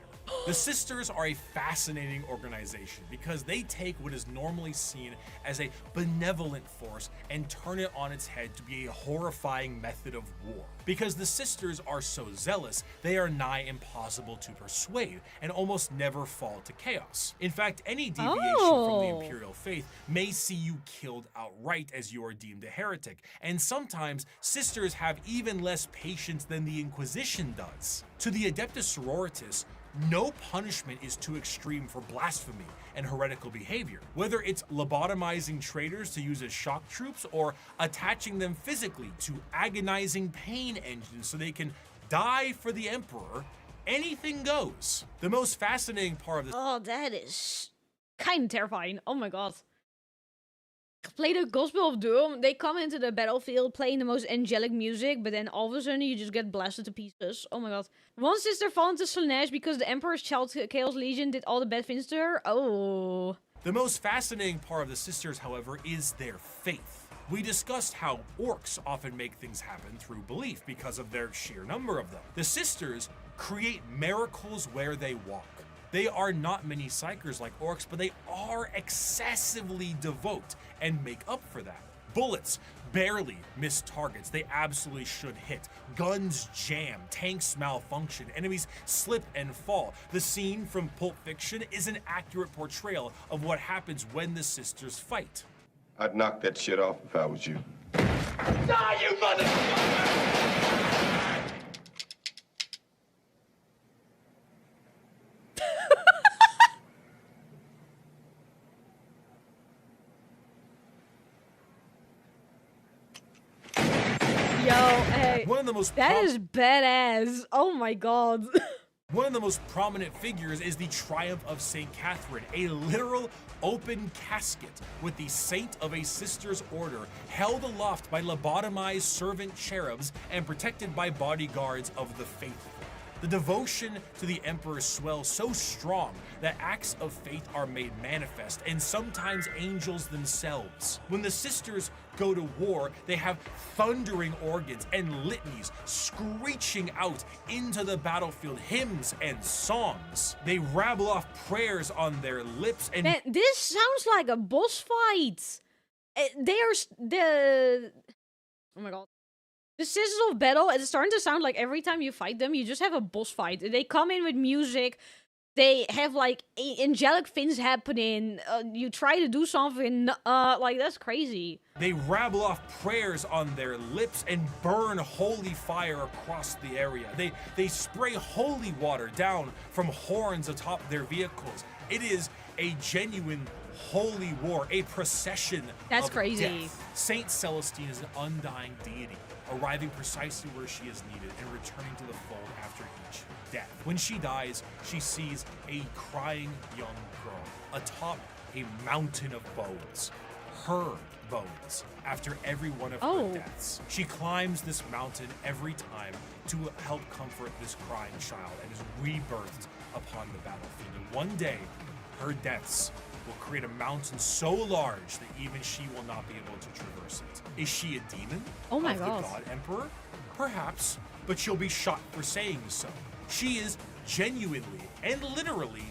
The Sisters are a fascinating organization because they take what is normally seen as a benevolent force and turn it on its head to be a horrifying method of war. Because the Sisters are so zealous, they are nigh impossible to persuade and almost never fall to chaos. In fact, any deviation from the Imperial faith may see you killed outright as you are deemed a heretic, and sometimes Sisters have even less patience than the Inquisition does. To the Adeptus Sororitas, no punishment is too extreme for blasphemy and heretical behavior, whether it's lobotomizing traitors to use as shock troops or attaching them physically to agonizing pain engines so they can die for the Emperor. Anything goes. The most fascinating part of this— Oh, that is kind of terrifying. Oh my god. Play the Gospel of Doom. They come into the battlefield playing the most angelic music, but then all of a sudden you just get blasted to pieces. Oh my god. One sister fell into Slanesh because the Emperor's child Chaos Legion did all the bad things to her. Oh. The most fascinating part of the Sisters, however, is their faith. We discussed how Orks often make things happen through belief because of their sheer number of them. The Sisters create miracles where they walk. They are not many psychers like Orks, but they are excessively devout and make up for that. Bullets barely miss targets they absolutely should hit. Guns jam, tanks malfunction, enemies slip and fall. The scene from Pulp Fiction is an accurate portrayal of what happens when the Sisters fight. I'd knock that shit off if I was you. Die, you motherfucker! Yo, hey. One of the most That is badass. Oh my god. One of the most prominent figures is the Triumph of St. Catherine, a literal open casket with the saint of a sister's order held aloft by lobotomized servant cherubs and protected by bodyguards of the faithful. The devotion to the Emperor swells so strong that acts of faith are made manifest, and sometimes angels themselves. When the sisters go to war, they have thundering organs and litanies screeching out into the battlefield, hymns and songs. They rabble off prayers on their lips and— Man, this sounds like a boss fight. Oh my god. The Sisters of Battle, it's starting to sound like every time you fight them, you just have a boss fight. They come in with music, they have like angelic things happening, you try to do something, like that's crazy. They rabble off prayers on their lips and burn holy fire across the area. They spray holy water down from horns atop their vehicles. It is a genuine holy war, a procession That's of crazy. death. Saint Celestine is an undying deity, arriving precisely where she is needed and returning to the fold after each death. When she dies, she sees a crying young girl atop a mountain of bones, her bones, after every one of her deaths. She climbs this mountain every time to help comfort this crying child and is rebirthed upon the battlefield. And one day, her deaths will create a mountain so large that even she will not be able to traverse it. Is she a demon? Oh my of god. the God Emperor? Perhaps, but she'll be shot for saying so. She is genuinely and literally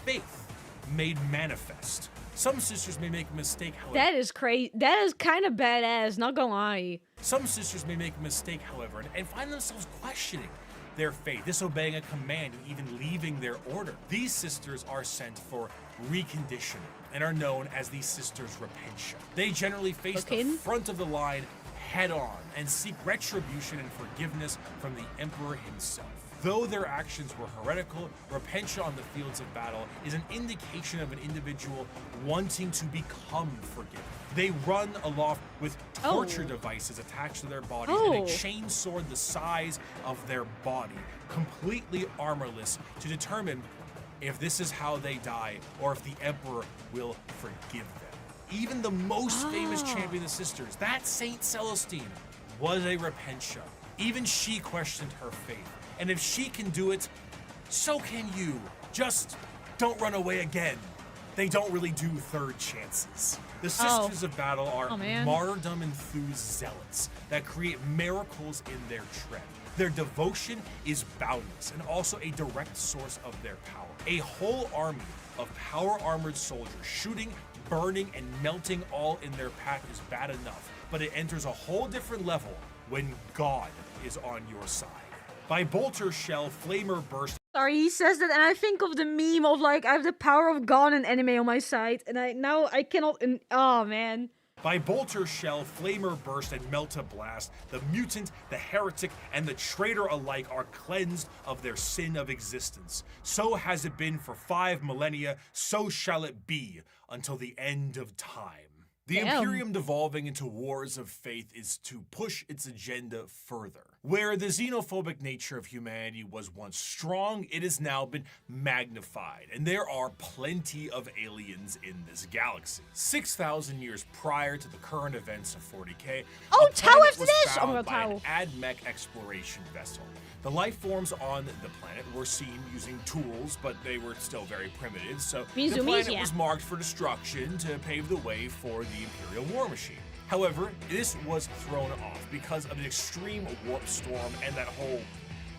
faith made manifest. Some sisters may make a mistake, however. That is crazy. That is kind of badass, not gonna lie. Some sisters may make a mistake, however, and find themselves questioning their faith, disobeying a command, and even leaving their order. These sisters are sent for reconditioning and are known as the Sisters Repentia. They generally face the front of the line head on and seek retribution and forgiveness from the Emperor himself. Though their actions were heretical, repentia on the fields of battle is an indication of an individual wanting to become forgiven. They run aloft with torture devices attached to their bodies and a chain sword the size of their body, completely armorless, to determine if this is how they die or if the Emperor will forgive them. Even the most famous champion of the sisters, that Saint Celestine, was a repentia. Even she questioned her faith. And if she can do it, so can you. Just don't run away again. They don't really do third chances. The Sisters of Battle are martyrdom-enthused zealots that create miracles in their tread. Their devotion is boundless and also a direct source of their power. A whole army of power-armored soldiers shooting, burning, and melting all in their path is bad enough, but it enters a whole different level when God is on your side. By bolter shell, flamer burst. Sorry, he says that, and I think of the meme of like, I have the power of God and anime on my side, and I cannot. Oh man. By bolter shell, flamer burst, and melta blast, the mutant, the heretic, and the traitor alike are cleansed of their sin of existence. So has it been for 5 millennia, so shall it be until the end of time. The Imperium devolving into wars of faith is to push its agenda further. Where the xenophobic nature of humanity was once strong, it has now been magnified, and there are plenty of aliens in this galaxy. 6,000 years prior to the current events of 40K, a planet was found by an AdMech exploration vessel. The life forms on the planet were seen using tools, but they were still very primitive, so the planet was marked for destruction to pave the way for the Imperial war machine. However, this was thrown off because of an extreme warp storm and that whole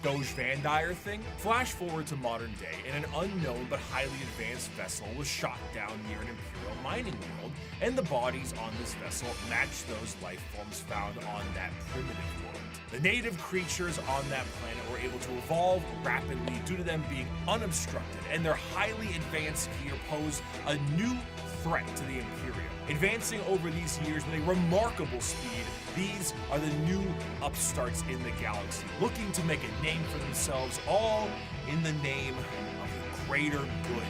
Doge Van Dyer thing. Flash forward to modern day, and an unknown but highly advanced vessel was shot down near an Imperial mining world, and the bodies on this vessel matched those life forms found on that primitive world. The native creatures on that planet were able to evolve rapidly due to them being unobstructed, and their highly advanced gear posed a new threat to the Imperium. Advancing over these years with a remarkable speed, these are the new upstarts in the galaxy, looking to make a name for themselves, all in the name of the greater good.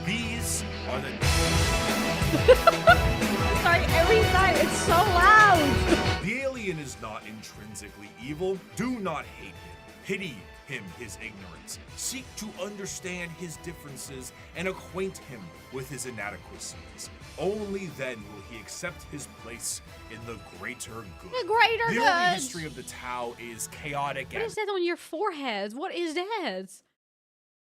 These are the... Sorry, every time, it's so loud! The alien is not intrinsically evil. Do not hate him. Pity him his ignorance, seek to understand his differences, and acquaint him with his inadequacies. Only then will he accept his place in the greater good. The greater good. The early history of the Tau is chaotic What and is that on your forehead? What is that?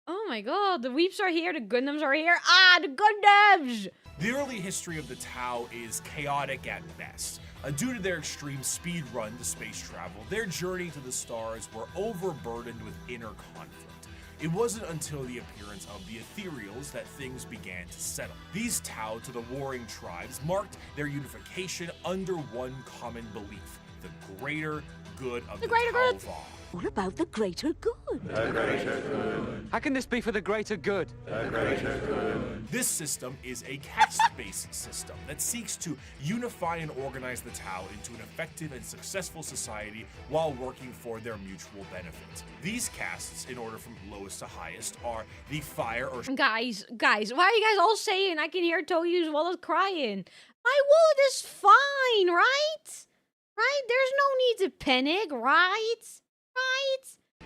Oh my god, the Weeps are here, the Gundams are here. Ah, the Gundams! The early history of the Tau is chaotic at best. Due to their extreme speed run to space travel, their journey to the stars were overburdened with inner conflict. It wasn't until the appearance of the Ethereals that things began to settle. These Tau to the warring tribes marked their unification under one common belief: the greater good of the greater Tau good. Waaagh. What about the greater good? How can this be for the greater good? This system is a caste-based system that seeks to unify and organize the Tau into an effective and successful society while working for their mutual benefit. These castes, in order from lowest to highest, are the fire or Guys, why are you guys all saying I can hear Toyu's wallet crying? My wallet is fine, right? Right? There's no need to panic, right?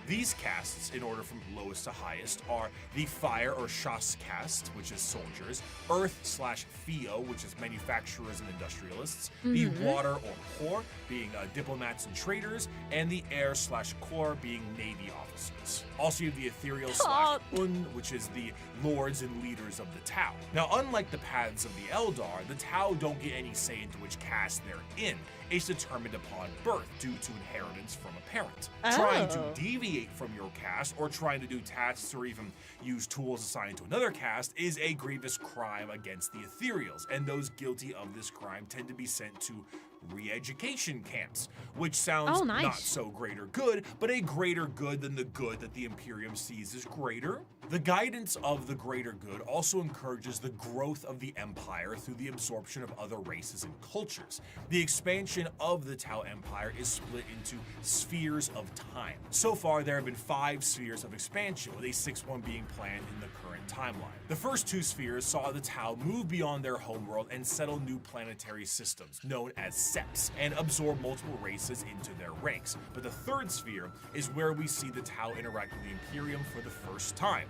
These castes, in order from lowest to highest, are the Fire or Shas caste, which is soldiers, Earth/Theo, which is manufacturers and industrialists, the Water or Core, being diplomats and traders, and the Air/Core, being navy officers. Also, you have the Ethereal/Un, which is the lords and leaders of the Tau. Now, unlike the paths of the Eldar, the Tau don't get any say into which caste they're in. It's determined upon birth due to inheritance from a parent. Trying to deviate from your caste or trying to do tasks or even use tools assigned to another caste is a grievous crime against the Ethereals, and those guilty of this crime tend to be sent to re-education camps, which sounds not so greater good, but a greater good than the good that the Imperium sees as greater. The guidance of the greater good also encourages the growth of the Empire through the absorption of other races and cultures. The expansion of the Tau Empire is split into spheres of time. So far, there have been 5 spheres of expansion, with a 6th one being planned in the current timeline. The first 2 spheres saw the Tau move beyond their homeworld and settle new planetary systems, known as Seps, and absorb multiple races into their ranks. But the 3rd sphere is where we see the Tau interact with the Imperium for the first time,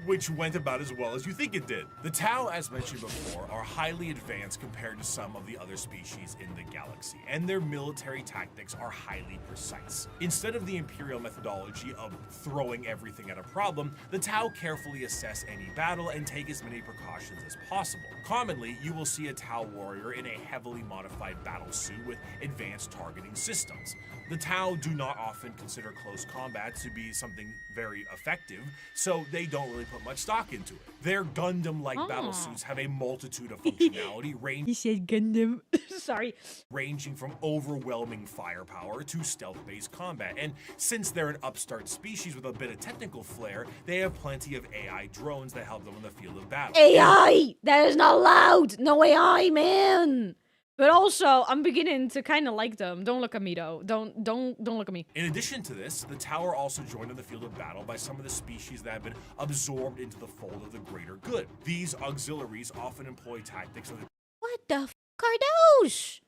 which went about as well as you think it did. The Tau, as mentioned before, are highly advanced compared to some of the other species in the galaxy, and their military tactics are highly precise. Instead of the Imperial methodology of throwing everything at a problem, the Tau carefully assess any battle and take as many precautions as possible. Commonly, you will see a Tau warrior in a heavily modified battle suit with advanced targeting systems. The Tau do not often consider close combat to be something very effective, so they don't really put much stock into it. Their Gundam-like battle suits have a multitude of functionality He said Gundam. Sorry. ranging from overwhelming firepower to stealth-based combat. And since they're an upstart species with a bit of technical flair, they have plenty of AI drones that help them in the field of battle. AI! That is not allowed! No AI, man! But also, I'm beginning to kind of like them. Don't look at me, though. Don't look at me. In addition to this, the Tau are also joined in the field of battle by some of the species that have been absorbed into the fold of the greater good. These auxiliaries often employ tactics of the What the f*** are those?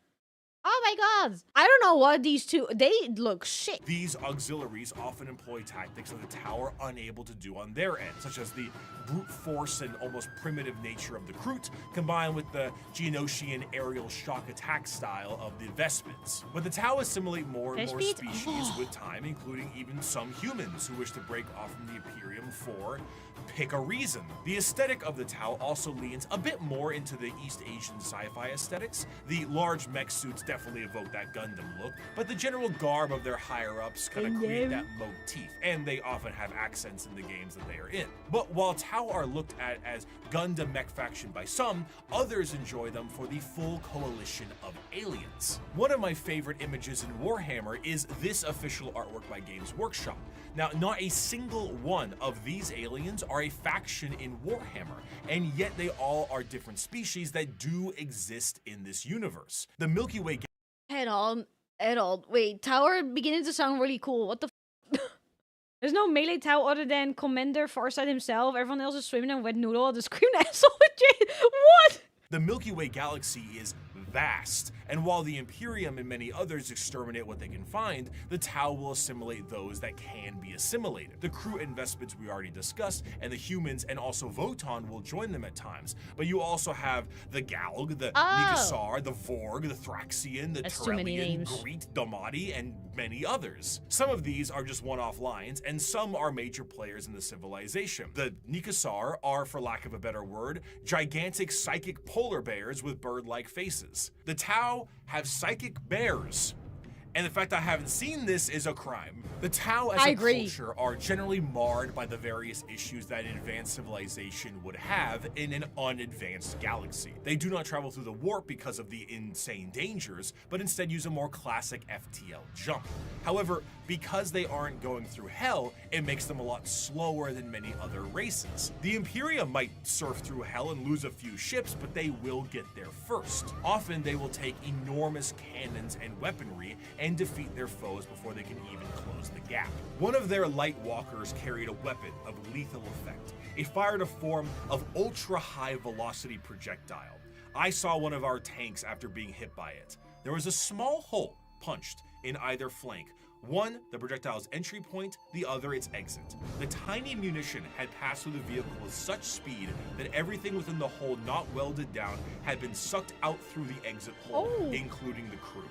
Oh my god. I don't know what these two... They look sick. These auxiliaries often employ tactics that the Tau are unable to do on their end, such as the brute force and almost primitive nature of the Kroot, combined with the Geonosian aerial shock attack style of the Vestments. But the Tau assimilate more and more species with time, including even some humans who wish to break off from the Imperium for pick a reason. The aesthetic of the Tau also leans a bit more into the East Asian sci-fi aesthetics. The large mech suits definitely evoke that Gundam look, but the general garb of their higher-ups kind of create that motif, and they often have accents in the games that they are in. But while Tau are looked at as Gundam mech faction by some, others enjoy them for the full coalition of aliens. One of my favorite images in Warhammer is this official artwork by Games Workshop. Now, not a single one of these aliens are a faction in Warhammer, and yet they all are different species that do exist in this universe. The Milky Way... Head on. Wait, Tau are beginning to sound really cool. What the f***? There's no melee Tau other than Commander Farsight himself. Everyone else is swimming in wet noodle. The screaming asshole. What? The Milky Way galaxy is vast, and while the Imperium and many others exterminate what they can find, the Tau will assimilate those that can be assimilated. The crew investments we already discussed, and the humans and also Votan will join them at times, but you also have the Galg, the Nikasar, the Vorg, the Thraxian, the Turelian, Greet, Damati, and many others. Some of these are just one-off lines, and some are major players in the civilization. The Nikasar are, for lack of a better word, gigantic psychic polar bears with bird-like faces. The Tau have psychic bears. And the fact I haven't seen this is a crime. The Tau as a culture are generally marred by the various issues that an advanced civilization would have in an unadvanced galaxy. They do not travel through the warp because of the insane dangers, but instead use a more classic FTL jump. However, because they aren't going through hell, it makes them a lot slower than many other races. The Imperium might surf through hell and lose a few ships, but they will get there first. Often they will take enormous cannons and weaponry and defeat their foes before they can even close the gap. One of their light walkers carried a weapon of lethal effect. It fired a form of ultra-high velocity projectile. I saw one of our tanks after being hit by it. There was a small hole punched in either flank. One, the projectile's entry point, the other its exit. The tiny munition had passed through the vehicle with such speed that everything within the hole not welded down had been sucked out through the exit hole, including the crew.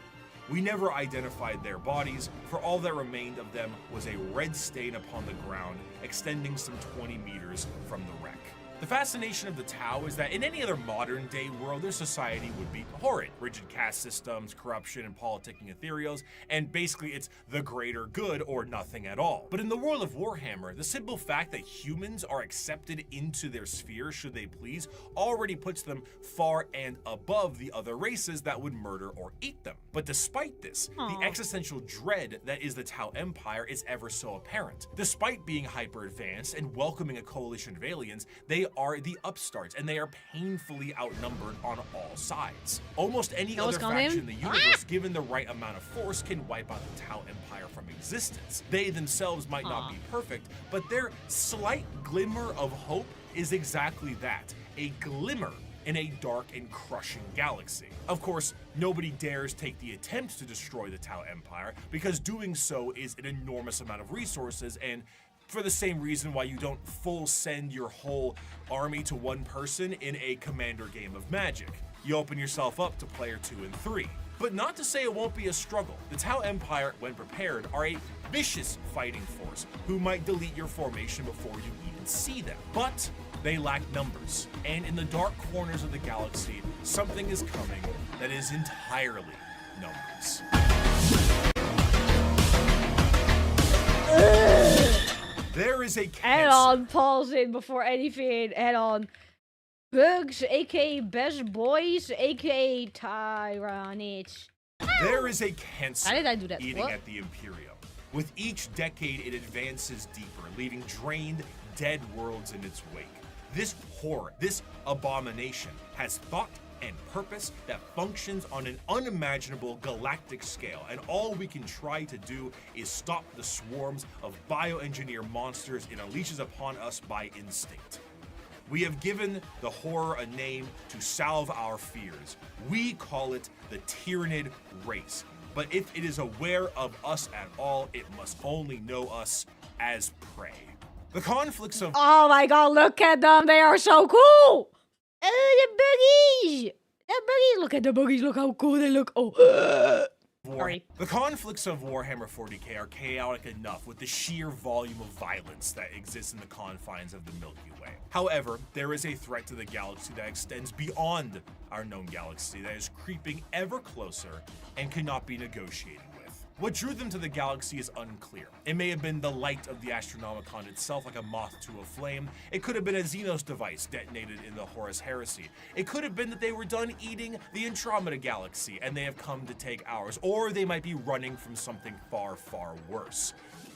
We never identified their bodies, for all that remained of them was a red stain upon the ground, extending some 20 meters from the wreck. The fascination of the Tau is that in any other modern day world, their society would be horrid. Rigid caste systems, corruption, and politicking ethereals, and basically it's the greater good or nothing at all. But in the world of Warhammer, the simple fact that humans are accepted into their sphere should they please already puts them far and above the other races that would murder or eat them. But despite this, the existential dread that is the Tau Empire is ever so apparent. Despite being hyper advanced and welcoming a coalition of aliens, they are the upstarts, and they are painfully outnumbered on all sides. Almost any other faction in the universe, given the right amount of force, can wipe out the Tau Empire from existence. They themselves might not be perfect, but their slight glimmer of hope is exactly that, a glimmer in a dark and crushing galaxy. Of course, nobody dares take the attempt to destroy the Tau Empire, because doing so is an enormous amount of resources, and for the same reason why you don't full send your whole army to one person in a commander game of Magic. You open yourself up to player 2 and 3. But not to say it won't be a struggle. The Tau Empire, when prepared, are a vicious fighting force who might delete your formation before you even see them. But they lack numbers, and in the dark corners of the galaxy, something is coming that is entirely numbers. There is a Head on, pause it before anything. Head on. Bugs, aka Best Boys, aka Tyranids. There is a cancer How did I do that? eating at the Imperium. With each decade, it advances deeper, leaving drained, dead worlds in its wake. This horror, this abomination, has thought and purpose that functions on an unimaginable galactic scale, and all we can try to do is stop the swarms of bioengineer monsters it unleashes upon us by instinct. We have given the horror a name to salve our fears. We call it the Tyranid race. But if it is aware of us at all, it must only know us as prey. The conflicts of— Oh my god, look at them! They are so cool! Oh, the buggies! The buggies! Look at the buggies, look how cool they look! Oh, sorry. The conflicts of Warhammer 40k are chaotic enough with the sheer volume of violence that exists in the confines of the Milky Way. However, there is a threat to the galaxy that extends beyond our known galaxy that is creeping ever closer and cannot be negotiated with. What drew them to the galaxy is unclear. It may have been the light of the Astronomicon itself, like a moth to a flame. It could have been a Xenos device detonated in the Horus Heresy. It could have been that they were done eating the Andromeda galaxy and they have come to take ours. Or they might be running from something far, far worse.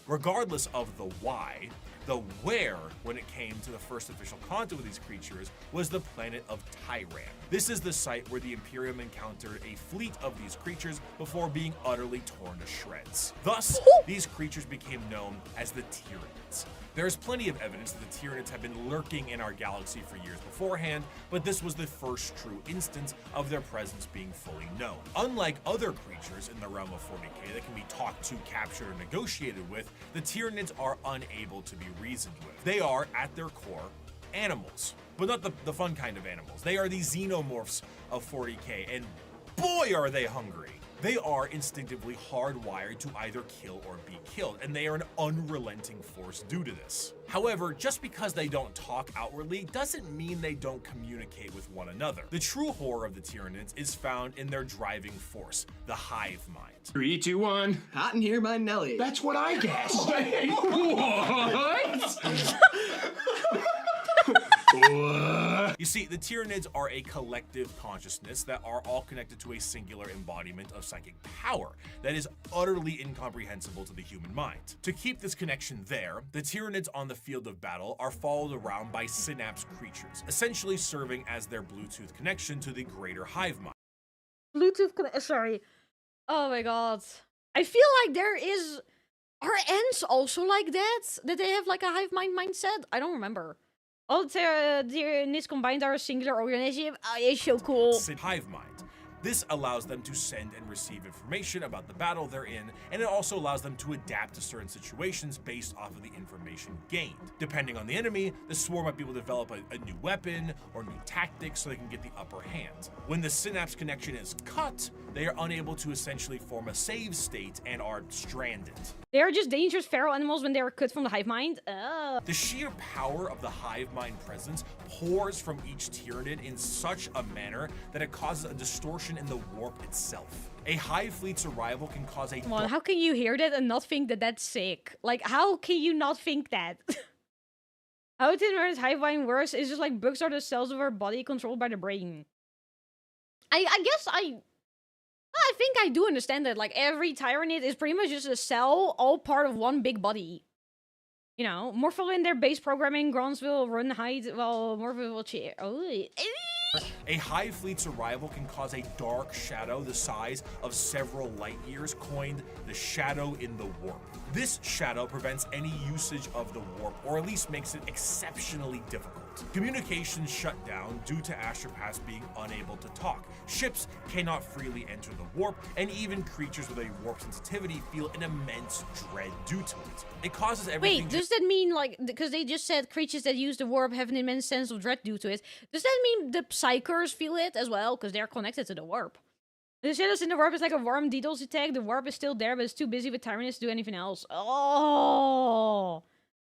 Regardless of the why, the where, when it came to the first official contact with these creatures, was the planet of Tyran. This is the site where the Imperium encountered a fleet of these creatures before being utterly torn to shreds. Thus, these creatures became known as the Tyranids. There's plenty of evidence that the Tyranids have been lurking in our galaxy for years beforehand, but this was the first true instance of their presence being fully known. Unlike other creatures in the realm of 40k that can be talked to, captured, or negotiated with, the Tyranids are unable to be reasoned with. They are, at their core, animals. But not the fun kind of animals. They are the xenomorphs of 40k, and boy are they hungry! They are instinctively hardwired to either kill or be killed, and they are an unrelenting force due to this. However, just because they don't talk outwardly doesn't mean they don't communicate with one another. The true horror of the Tyranids is found in their driving force, the hive mind. 3, 2, 1. Hot in here by Nelly. That's what I guessed. What? You see, the Tyranids are a collective consciousness that are all connected to a singular embodiment of psychic power that is utterly incomprehensible to the human mind. To keep this connection there, the Tyranids on the field of battle are followed around by synapse creatures, essentially serving as their Bluetooth connection to the greater hive mind. Sorry. Oh my god. I feel like there is... Are ants also like that? That they have like a hive mind mindset? I don't remember. All the Tyranids combined are a singular organism. It's so cool. Hive mind. This allows them to send and receive information about the battle they're in, and it also allows them to adapt to certain situations based off of the information gained. Depending on the enemy, the swarm might be able to develop a new weapon or new tactics so they can get the upper hand. When the synapse connection is cut, they are unable to essentially form a save state and are stranded. They are just dangerous feral animals when they are cut from the hive mind. The sheer power of the hive mind presence pours from each Tyranid in such a manner that it causes a distortion in the warp itself. A hive fleet's arrival can cause a... Come on, how can you hear that and not think that that's sick? Like, how can you not think that? How Tyranid's hive mind works is just like bugs are the cells of our body controlled by the brain. I guess I think I do understand that. Like, every Tyranid is pretty much just a cell, all part of one big body. You know, more following their base programming, Grons will run, hide, while Morph will cheer. Oh, a hive fleet's arrival can cause a dark shadow the size of several light years, coined the shadow in the warp. This shadow prevents any usage of the warp, or at least makes it exceptionally difficult. Communications shut down due to astropaths being unable to talk. Ships cannot freely enter the warp, and even creatures with a warp sensitivity feel an immense dread due to it. It causes everything... Wait, does that mean, like, because they just said creatures that use the warp have an immense sense of dread due to it, does that mean the Psychers feel it as well? Because they're connected to the warp. The shadows in the warp is like a warm DDoS attack. The warp is still there, but it's too busy with Tyranids to do anything else. Oh!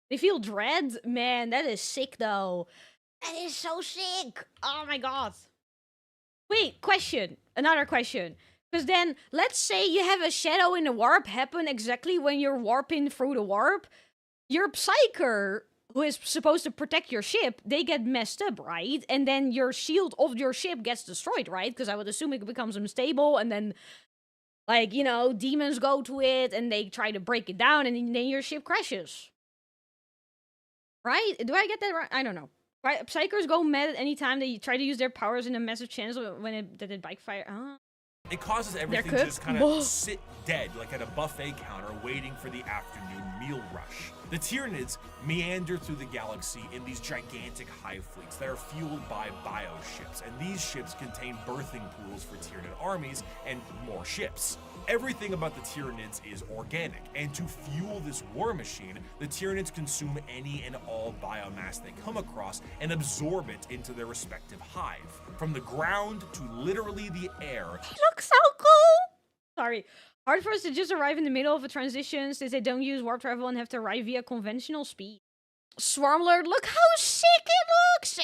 They feel dread? Man, that is sick, though. That is so sick! Oh my god. Wait, question. Another question. Because then, let's say you have a shadow in the warp happen exactly when you're warping through the warp. Your Psyker, who is supposed to protect your ship, they get messed up, right? And then your shield of your ship gets destroyed, right? Because I would assume it becomes unstable, and then, like, you know, demons go to it, and they try to break it down, and then your ship crashes. Right? Do I get that right? I don't know. Right? Psychers go mad at any time they try to use their powers in a massive chance when it backfire. It causes everything to just kind of sit dead, like at a buffet counter, waiting for the afternoon meal rush. The Tyranids meander through the galaxy in these gigantic hive fleets that are fueled by bioships, and these ships contain birthing pools for Tyranid armies and more ships. Everything about the Tyranids is organic, and to fuel this war machine, the Tyranids consume any and all biomass they come across and absorb it into their respective hive. From the ground to literally the air. It looks so cool! Sorry. Hard for us to just arrive in the middle of a transition since they don't use warp travel and have to arrive via conventional speed. Swarmlord, look how sick it looks!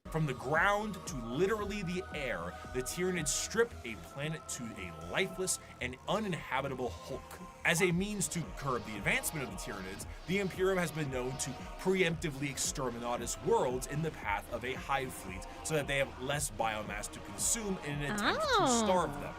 From the ground to literally the air, the Tyranids strip a planet to a lifeless and uninhabitable hulk. As a means to curb the advancement of the Tyranids, the Imperium has been known to preemptively exterminatus worlds in the path of a hive fleet so that they have less biomass to consume in an attempt to starve them.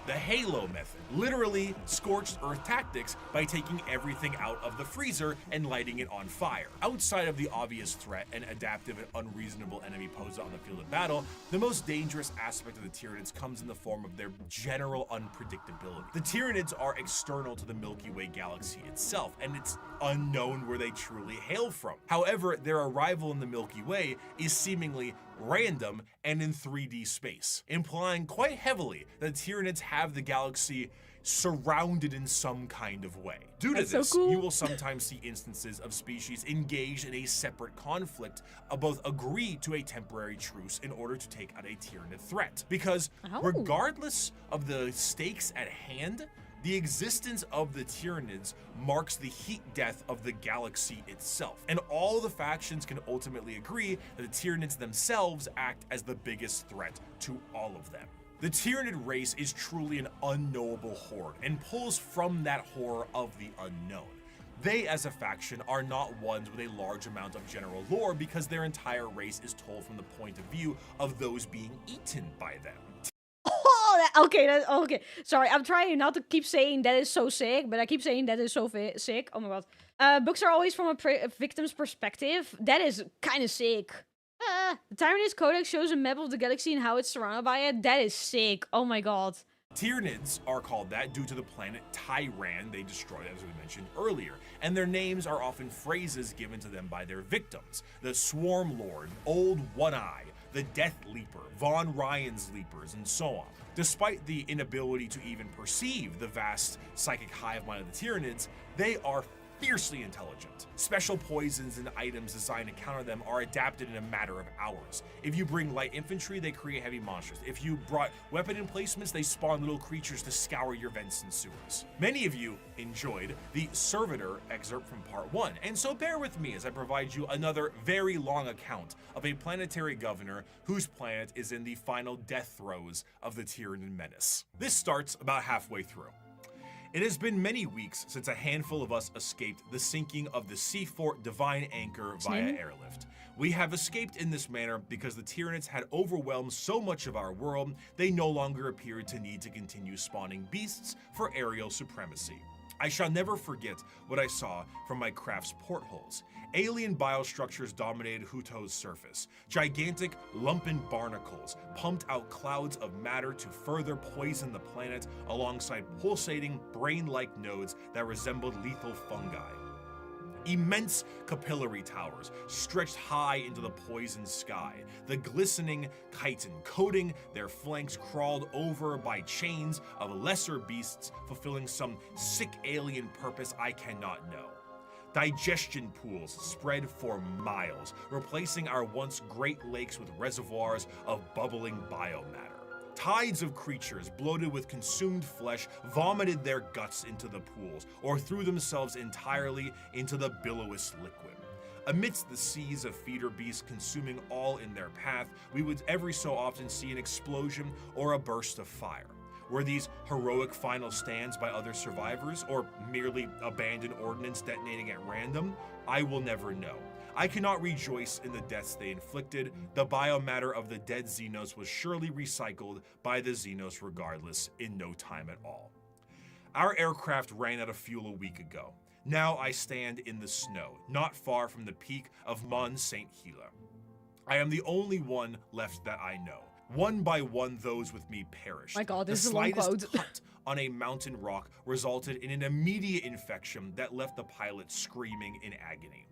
the Halo method, literally scorched earth tactics by taking everything out of the freezer and lighting it on fire. Outside of the obvious threat and adaptive and unreasonable enemy posed on the field of battle, the most dangerous aspect of the Tyranids comes in the form of their general unpredictability. The Tyranids are external to the Milky Way galaxy itself, and it's unknown where they truly hail from. However, their arrival in the Milky Way is seemingly random and in 3D space, implying quite heavily that Tyranids have the galaxy surrounded in some kind of way. Due to this, you will sometimes see instances of species engaged in a separate conflict, both agree to a temporary truce in order to take out a Tyranid threat. Because regardless of the stakes at hand, the existence of the Tyranids marks the heat death of the galaxy itself, and all the factions can ultimately agree that the Tyranids themselves act as the biggest threat to all of them. The Tyranid race is truly an unknowable horde, and pulls from that horror of the unknown. They, as a faction, are not ones with a large amount of general lore because their entire race is told from the point of view of those being eaten by them. Okay. Sorry, I'm trying not to keep saying that is so sick, but I keep saying that is so sick. Oh my god. Books are always from a victim's perspective. That is kind of sick. The Tyranids Codex shows a map of the galaxy and how it's surrounded by it. That is sick. Oh my god. Tyranids are called that due to the planet Tyran they destroyed, as we mentioned earlier, and their names are often phrases given to them by their victims. The Swarm Lord, Old One-Eye, the Death Leaper, Von Ryan's Leapers, and so on. Despite the inability to even perceive the vast psychic hive mind of the Tyranids, they are fiercely intelligent. Special poisons and items designed to counter them are adapted in a matter of hours. If you bring light infantry, they create heavy monsters. If you brought weapon emplacements, they spawn little creatures to scour your vents and sewers. Many of you enjoyed the Servitor excerpt from part 1, and so bear with me as I provide you another very long account of a planetary governor whose planet is in the final death throes of the Tyranid menace. This starts about halfway through. It has been many weeks since a handful of us escaped the sinking of the Seafort Divine Anchor via airlift. We have escaped in this manner because the Tyranids had overwhelmed so much of our world, they no longer appeared to need to continue spawning beasts for aerial supremacy. I shall never forget what I saw from my craft's portholes. Alien biostructures dominated Huto's surface. Gigantic, lumpen barnacles pumped out clouds of matter to further poison the planet alongside pulsating, brain-like nodes that resembled lethal fungi. Immense capillary towers stretched high into the poisoned sky. The glistening chitin coating their flanks crawled over by chains of lesser beasts fulfilling some sick alien purpose I cannot know. Digestion pools spread for miles, replacing our once great lakes with reservoirs of bubbling biomatter. Tides of creatures bloated with consumed flesh vomited their guts into the pools or threw themselves entirely into the billowous liquid. Amidst the seas of feeder beasts consuming all in their path, we would every so often see an explosion or a burst of fire. Were these heroic final stands by other survivors, or merely abandoned ordnance detonating at random? I will never know. I cannot rejoice in the deaths they inflicted. The biomatter of the dead Xenos was surely recycled by the Xenos regardless in no time at all. Our aircraft ran out of fuel a week ago. Now I stand in the snow, not far from the peak of Mont Saint Hila. I am the only one left that I know. One by one, those with me perished. My god, this the is a long slightest quote. cut on a mountain rock resulted in an immediate infection that left the pilot screaming in agony.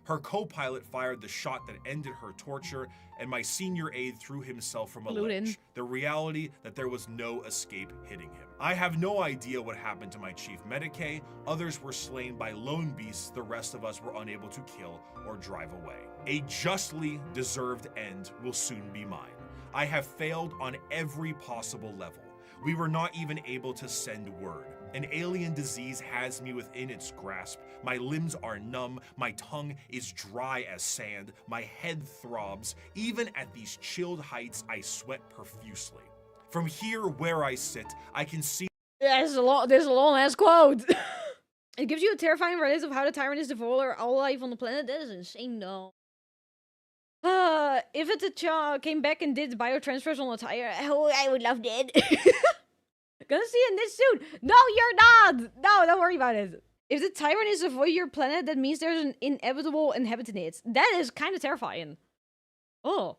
Her co-pilot fired the shot that ended her torture, and my senior aide threw himself from a ledge. The reality that there was no escape hitting him. I have no idea what happened to my chief medicae. Others were slain by lone beasts the rest of us were unable to kill or drive away. A justly deserved end will soon be mine. I have failed on every possible level. We were not even able to send word. An alien disease has me within its grasp. My limbs are numb, my tongue is dry as sand, my head throbs. Even at these chilled heights, I sweat profusely. From here where I sit, I can see— There's a long ass quote. It gives you a terrifying relative of how the Tyranids devour all life on the planet. That is insane though. If it came back and did biotransfers on a tire, oh, I would love that. Gonna see you in this soon. No, you're not. No, don't worry about it. If the Tyranids avoid your planet, that means there's an inevitable inhabitant. That is kind of terrifying. Oh.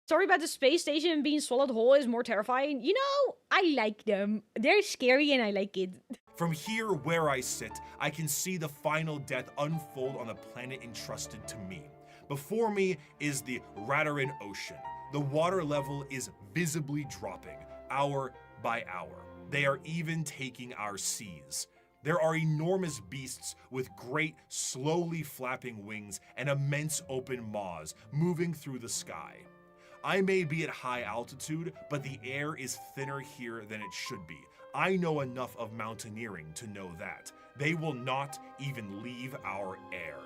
Story about the space station being swallowed whole is more terrifying. You know, I like them. They're scary and I like it. From here where I sit, I can see the final death unfold on the planet entrusted to me. Before me is the Radarin Ocean. The water level is visibly dropping, hour by hour. They are even taking our seas. There are enormous beasts with great, slowly flapping wings and immense open maws moving through the sky. I may be at high altitude, but the air is thinner here than it should be. I know enough of mountaineering to know that. They will not even leave our air.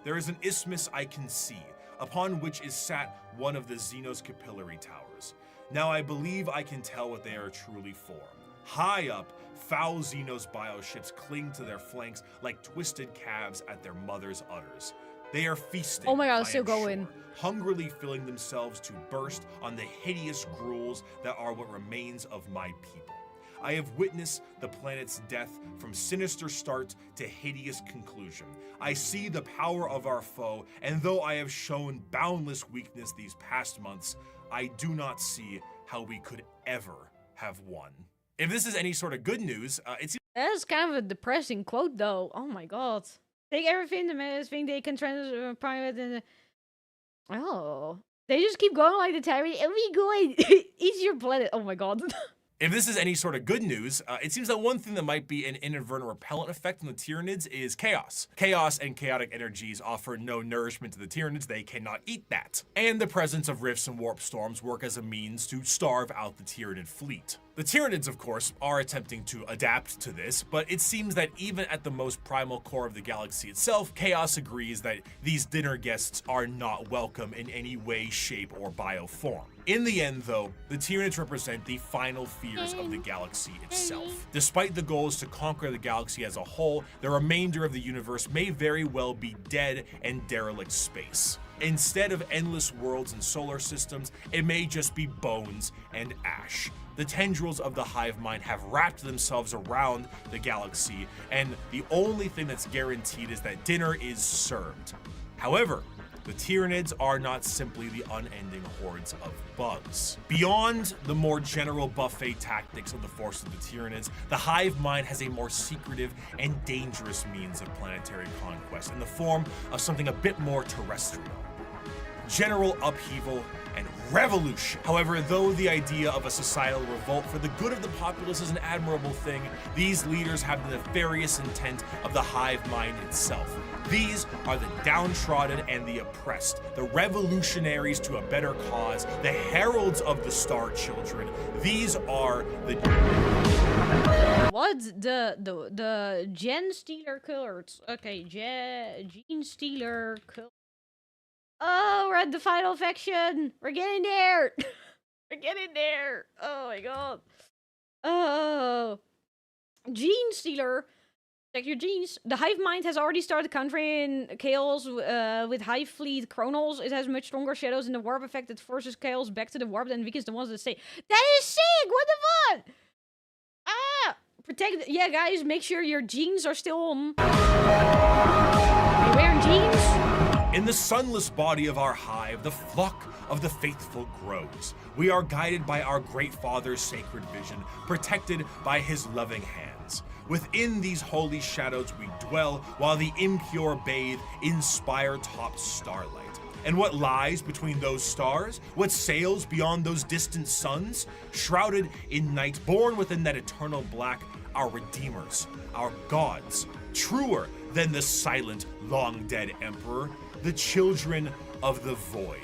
There is an isthmus I can see, upon which is sat one of the Xenos capillary towers. Now I believe I can tell what they are truly for. High up, foul Xenos bioships cling to their flanks like twisted calves at their mother's udders. They are feasting, oh my god, I still am going. sure, hungrily filling themselves to burst on the hideous gruels that are what remains of my people. I have witnessed the planet's death from sinister start to hideous conclusion. I see the power of our foe, and though I have shown boundless weakness these past months, I do not see how we could ever have won. If this is any sort of good news, it's... That's kind of a depressing quote, though. Oh my god. Take everything, the menace thing they can transfer private and... Oh. They just keep going like the Tyranid. And we going. Each your planet. Oh my god. If this is any sort of good news, it seems that one thing that might be an inadvertent repellent effect on the Tyranids is chaos. Chaos and chaotic energies offer no nourishment to the Tyranids, they cannot eat that. And the presence of rifts and warp storms work as a means to starve out the Tyranid fleet. The Tyranids, of course, are attempting to adapt to this, but it seems that even at the most primal core of the galaxy itself, Chaos agrees that these dinner guests are not welcome in any way, shape, or bioform. In the end, though, the Tyranids represent the final fears of the galaxy itself. Despite the goals to conquer the galaxy as a whole, the remainder of the universe may very well be dead and derelict space. Instead of endless worlds and solar systems, it may just be bones and ash. The tendrils of the hive mind have wrapped themselves around the galaxy, and the only thing that's guaranteed is that dinner is served. However, the Tyranids are not simply the unending hordes of bugs. Beyond the more general buffet tactics of the force of the Tyranids, the hive mind has a more secretive and dangerous means of planetary conquest in the form of something a bit more terrestrial. General upheaval and revolution. However, though the idea of a societal revolt for the good of the populace is an admirable thing, these leaders have the nefarious intent of the hive mind itself. These are the downtrodden and the oppressed, the revolutionaries to a better cause, the heralds of the Star Children. These are the... What? The Genestealer Cults. Okay, Genestealer Cults. Oh, we're at the final faction. We're getting there. We're getting there. Oh my god. Oh. Genestealer. Check your genes. The hive mind has already started countering chaos with hive fleet chronals. It has much stronger shadows in the warp effect that forces chaos back to the warp than weakens the ones that stay. That is sick! What the fuck? Ah! Protect. Yeah, guys, make sure your genes are still on. Are you wearing jeans? In the sunless body of our hive, the flock of the faithful grows. We are guided by our great father's sacred vision, protected by his loving hands. Within these holy shadows we dwell, while the impure bathe in spire-topped starlight. And what lies between those stars? What sails beyond those distant suns? Shrouded in night, born within that eternal black, our redeemers, our gods, truer than the silent, long-dead emperor, the children of the void.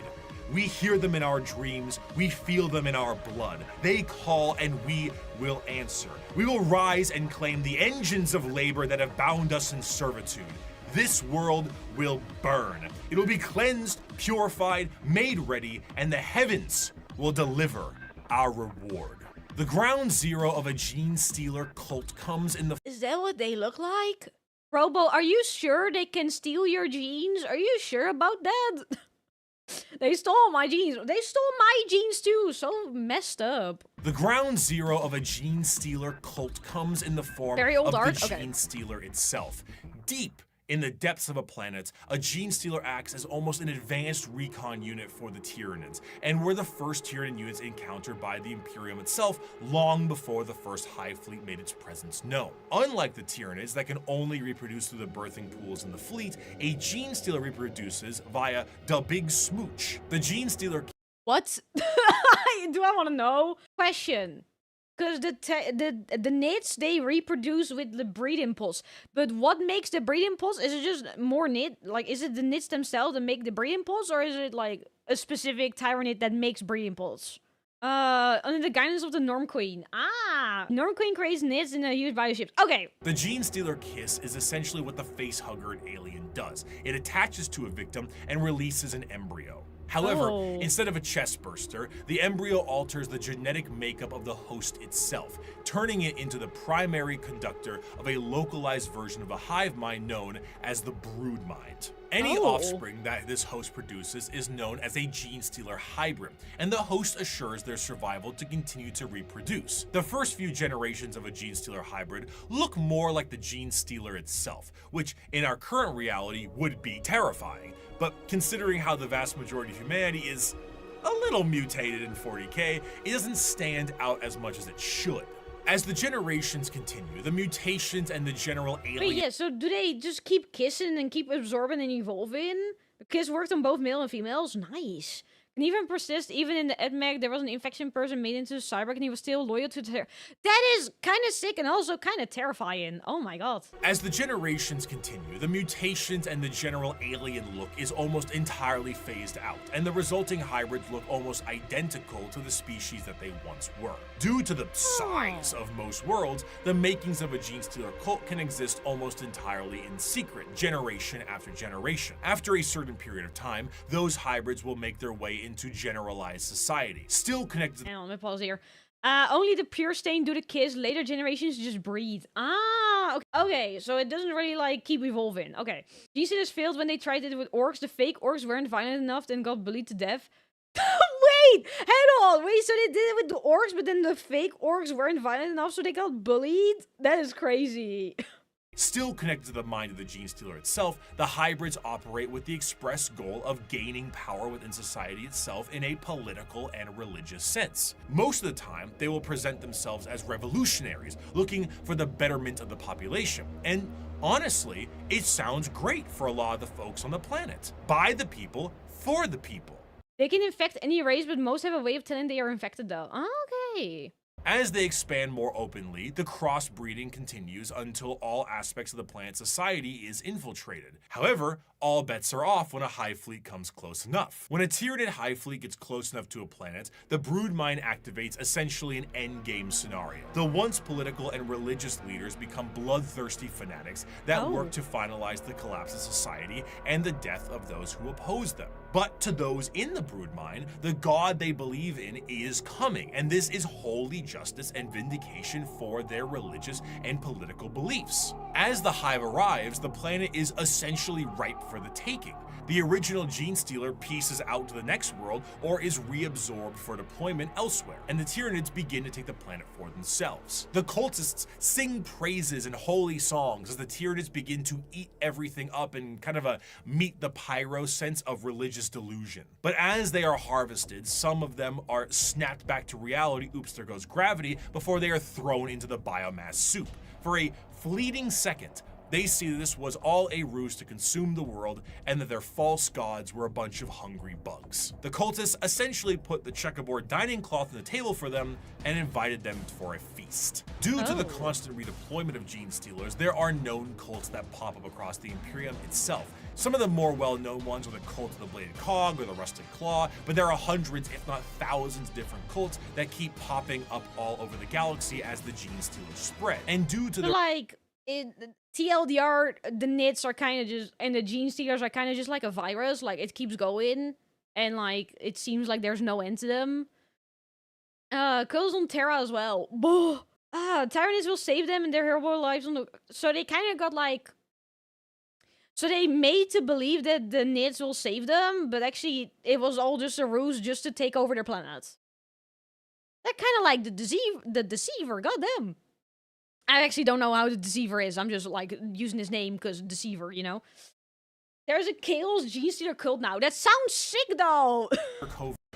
We hear them in our dreams, we feel them in our blood. They call and we will answer. We will rise and claim the engines of labor that have bound us in servitude. This world will burn. It will be cleansed, purified, made ready, and the heavens will deliver our reward. The ground zero of a Genestealer cult comes in the... Is that what they look like? Robo, are you sure they can steal your genes? Are you sure about that? They stole my genes. They stole my genes too. So messed up. The ground zero of a Genestealer cult comes in the form Very old of art? the Okay. Genestealer itself. Deep in the depths of a planet, a Genestealer acts as almost an advanced recon unit for the Tyranids, and were the first Tyranid units encountered by the Imperium itself long before the first Hive Fleet made its presence known. Unlike the Tyranids that can only reproduce through the birthing pools in the fleet, a Genestealer reproduces via the Big Smooch. The Genestealer What? Do I want to know? Question. Because the nits, they reproduce with the breed impulse. But what makes the breed impulse? Is it just more nit? Like, is it the nits themselves that make the breed impulse? Or is it, like, a specific Tyranid that makes breed impulse? Under the guidance of the Norm Queen. Ah! Norm Queen creates nits in a huge bioships. Okay. The Genestealer kiss is essentially what the facehugger alien does. It attaches to a victim and releases an embryo. However, instead of a chest burster, the embryo alters the genetic makeup of the host itself, turning it into the primary conductor of a localized version of a hive mind known as the brood mind. Any offspring that this host produces is known as a Genestealer hybrid, and the host assures their survival to continue to reproduce. The first few generations of a Genestealer hybrid look more like the Genestealer itself, which in our current reality would be terrifying. But considering how the vast majority of humanity is a little mutated in 40k, it doesn't stand out as much as it should. As the generations continue, the mutations and the general alien... Wait, yeah, so do they just keep kissing and keep absorbing and evolving? The kiss worked on both male and females? Nice. Can even persist even in the EdMech. There was an infection person made into a cyborg and he was still loyal to the... That is kind of sick and also kind of terrifying. Oh my god. As the generations continue, the mutations and the general alien look is almost entirely phased out, and the resulting hybrids look almost identical to the species that they once were. Due to the size of most worlds, the makings of a Genestealer cult can exist almost entirely in secret, generation after generation. After a certain period of time, those hybrids will make their way into generalized society, still connected. Hang on, let me pause here. Only the pure stain do the kiss. Later generations just breed. Ah, okay. So it doesn't really like keep evolving. Okay. Genestealers failed when they tried it with orcs. The fake orcs weren't violent enough and got bullied to death. Wait, hold on. Wait, so they did it with the orcs, but then the fake orcs weren't violent enough, so they got bullied? That is crazy. Still connected to the mind of the Genestealer itself, the hybrids operate with the express goal of gaining power within society itself in a political and religious sense. Most of the time, they will present themselves as revolutionaries, looking for the betterment of the population. And honestly, it sounds great for a lot of the folks on the planet. By the people, for the people. They can infect any race, but most have a way of telling they are infected though. Okay. As they expand more openly, the crossbreeding continues until all aspects of the planet's society is infiltrated. However, all bets are off when a hive fleet comes close enough. When a Tyranid hive fleet gets close enough to a planet, the brood mind activates essentially an endgame scenario. The once political and religious leaders become bloodthirsty fanatics that work to finalize the collapse of society and the death of those who oppose them. But to those in the brood mind, the god they believe in is coming, and this is holy justice and vindication for their religious and political beliefs. As the hive arrives, the planet is essentially ripe for the taking. The original Genestealer pieces out to the next world or is reabsorbed for deployment elsewhere, and the Tyranids begin to take the planet for themselves. The cultists sing praises and holy songs as the Tyranids begin to eat everything up in kind of a meet the pyro sense of religious delusion. But as they are harvested, some of them are snapped back to reality, oops, there goes gravity, before they are thrown into the biomass soup. For a fleeting second, they see that this was all a ruse to consume the world and that their false gods were a bunch of hungry bugs. The cultists essentially put the checkerboard dining cloth on the table for them and invited them for a feast. Due to the constant redeployment of Genestealers, there are known cults that pop up across the Imperium itself. Some of the more well-known ones are the Cult of the Bladed Cog or the Rusted Claw, but there are hundreds, if not thousands, different cults that keep popping up all over the galaxy as the Genestealers spread. And due to the TLDR, the nits are kind of just, and the Genestealers are kind of just like a virus. Like, it keeps going, and like, it seems like there's no end to them. Kills on Terra as well. Tyranids will save them and their horrible lives on the... So they kind of got like... So they made to believe that the Nids will save them, but actually it was all just a ruse just to take over their planet. That kind of like the Deceiver, goddamn. I actually don't know how the Deceiver is. I'm just like using his name because Deceiver, you know. There's a Chaos Genestealer Cult now. That sounds sick though.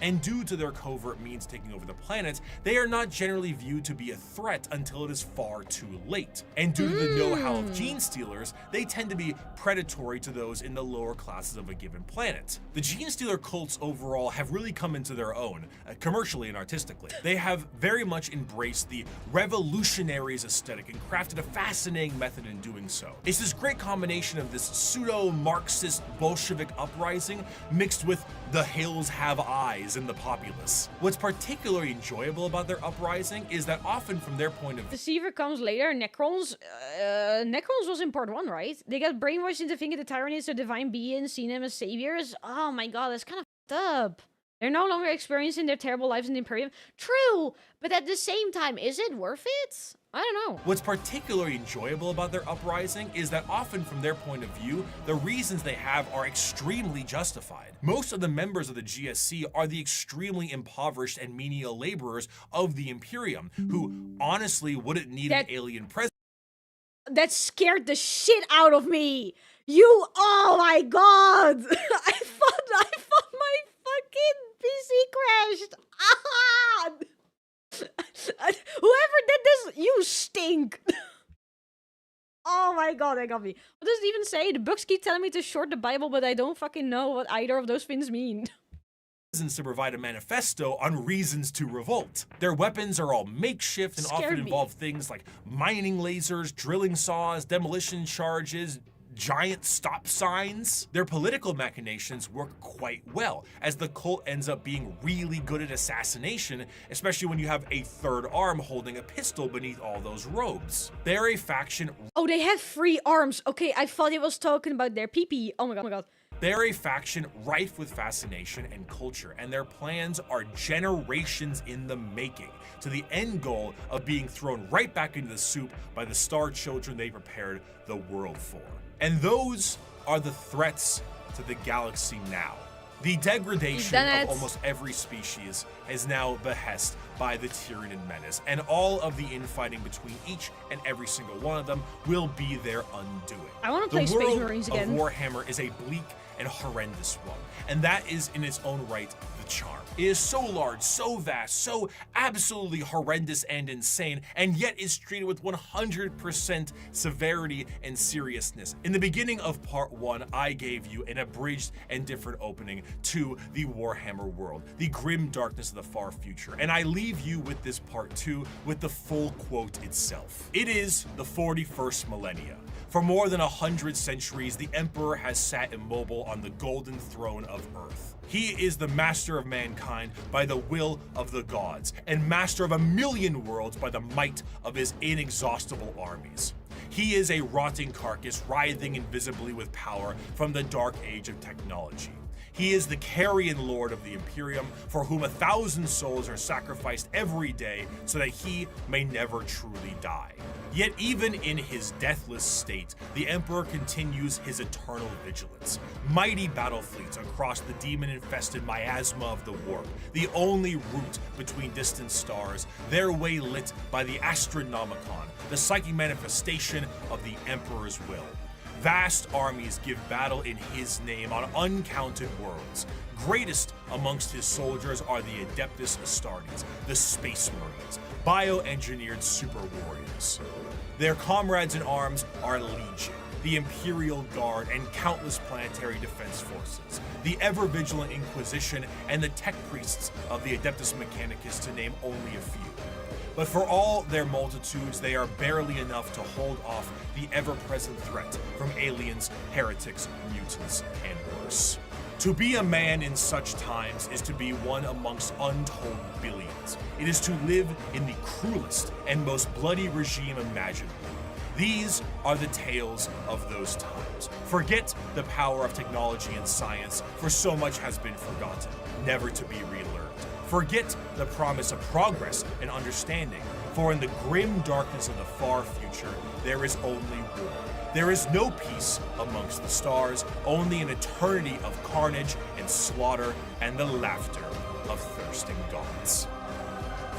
And due to their covert means taking over the planet, they are not generally viewed to be a threat until it is far too late. And due to the know-how of Genestealers, they tend to be predatory to those in the lower classes of a given planet. The Genestealer cults overall have really come into their own, commercially and artistically. They have very much embraced the revolutionaries aesthetic and crafted a fascinating method in doing so. It's this great combination of this pseudo-Marxist Bolshevik uprising mixed with the hills have eyes in the populace. What's particularly enjoyable about their uprising is that often from their point of view, Deceiver comes later. Necrons was in part 1, right? They got brainwashed into thinking the Tyranids are divine beings, seeing them as saviors. Oh my god, that's kind of fucked up. They're no longer experiencing their terrible lives in the Imperium. True, but at the same time, is it worth it? I don't know. What's particularly enjoyable about their uprising is that often from their point of view, the reasons they have are extremely justified. Most of the members of the GSC are the extremely impoverished and menial laborers of the Imperium, who honestly wouldn't need an alien presence. That scared the shit out of me. Oh my god. I thought my fucking PC crashed. Ah! Whoever did this, you stink. Oh my god, that got me. What does it even say? The books keep telling me to short the Bible, but I don't fucking know what either of those things mean. To provide a manifesto on reasons to revolt. Their weapons are all makeshift and often involve things like mining lasers, drilling saws, demolition charges, giant stop signs. Their political machinations work quite well, as the cult ends up being really good at assassination, especially when you have a third arm holding a pistol beneath all those robes. They're a faction— Oh, they have 3 arms. Okay, I thought he was talking about their pee-pee. Oh my god, oh my god. They're a faction rife with fascination and culture, and their plans are generations in the making, to the end goal of being thrown right back into the soup by the star children they prepared the world for. And those are the threats to the galaxy now. The degradation of almost every species is now behest by the Tyranid menace, and all of the infighting between each and every single one of them will be their undoing. I want to play Space Marines again. The world of Warhammer is a bleak and horrendous one, and that is in its own right the charm. It is so large, so vast, so absolutely horrendous and insane, and yet is treated with 100% severity and seriousness. In the beginning of part 1, I gave you an abridged and different opening to the Warhammer world, the grim darkness of the far future, and I leave you with this part 2 with the full quote itself. It is the 41st millennia. For more than 100 centuries, the Emperor has sat immobile on the golden throne of Earth. He is the master of mankind by the will of the gods, and master of 1,000,000 worlds by the might of his inexhaustible armies. He is a rotting carcass writhing invisibly with power from the dark age of technology. He is the carrion lord of the Imperium, for whom 1,000 souls are sacrificed every day so that he may never truly die. Yet even in his deathless state, the Emperor continues his eternal vigilance. Mighty battle fleets across the demon-infested miasma of the warp, the only route between distant stars, their way lit by the Astronomicon, the psychic manifestation of the Emperor's will. Vast armies give battle in his name on uncounted worlds. Greatest amongst his soldiers are the Adeptus Astartes, the Space Marines, bioengineered super warriors. Their comrades in arms are Legion, the Imperial Guard, and countless planetary defense forces, the ever-vigilant Inquisition, and the tech priests of the Adeptus Mechanicus, to name only a few. But for all their multitudes, they are barely enough to hold off the ever-present threat from aliens, heretics, mutants, and worse. To be a man in such times is to be one amongst untold billions. It is to live in the cruelest and most bloody regime imaginable. These are the tales of those times. Forget the power of technology and science, for so much has been forgotten, never to be relearned. Forget the promise of progress and understanding, For in the grim darkness of the far future, there is only war. There is no peace amongst the stars, only an eternity of carnage and slaughter and the laughter of thirsting gods.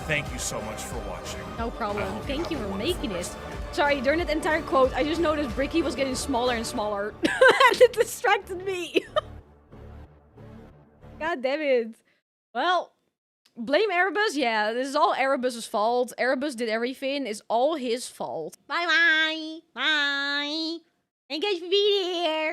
Thank you so much for watching. No problem. Thank you have a for wonderful making it. rest of your day. Sorry, during that entire quote, I just noticed Bricky was getting smaller and smaller. And it distracted me. God damn it. Well, blame Erebus? Yeah, this is all Erebus's fault. Erebus did everything. It's all his fault. Bye-bye. Bye. Thank you guys for being here.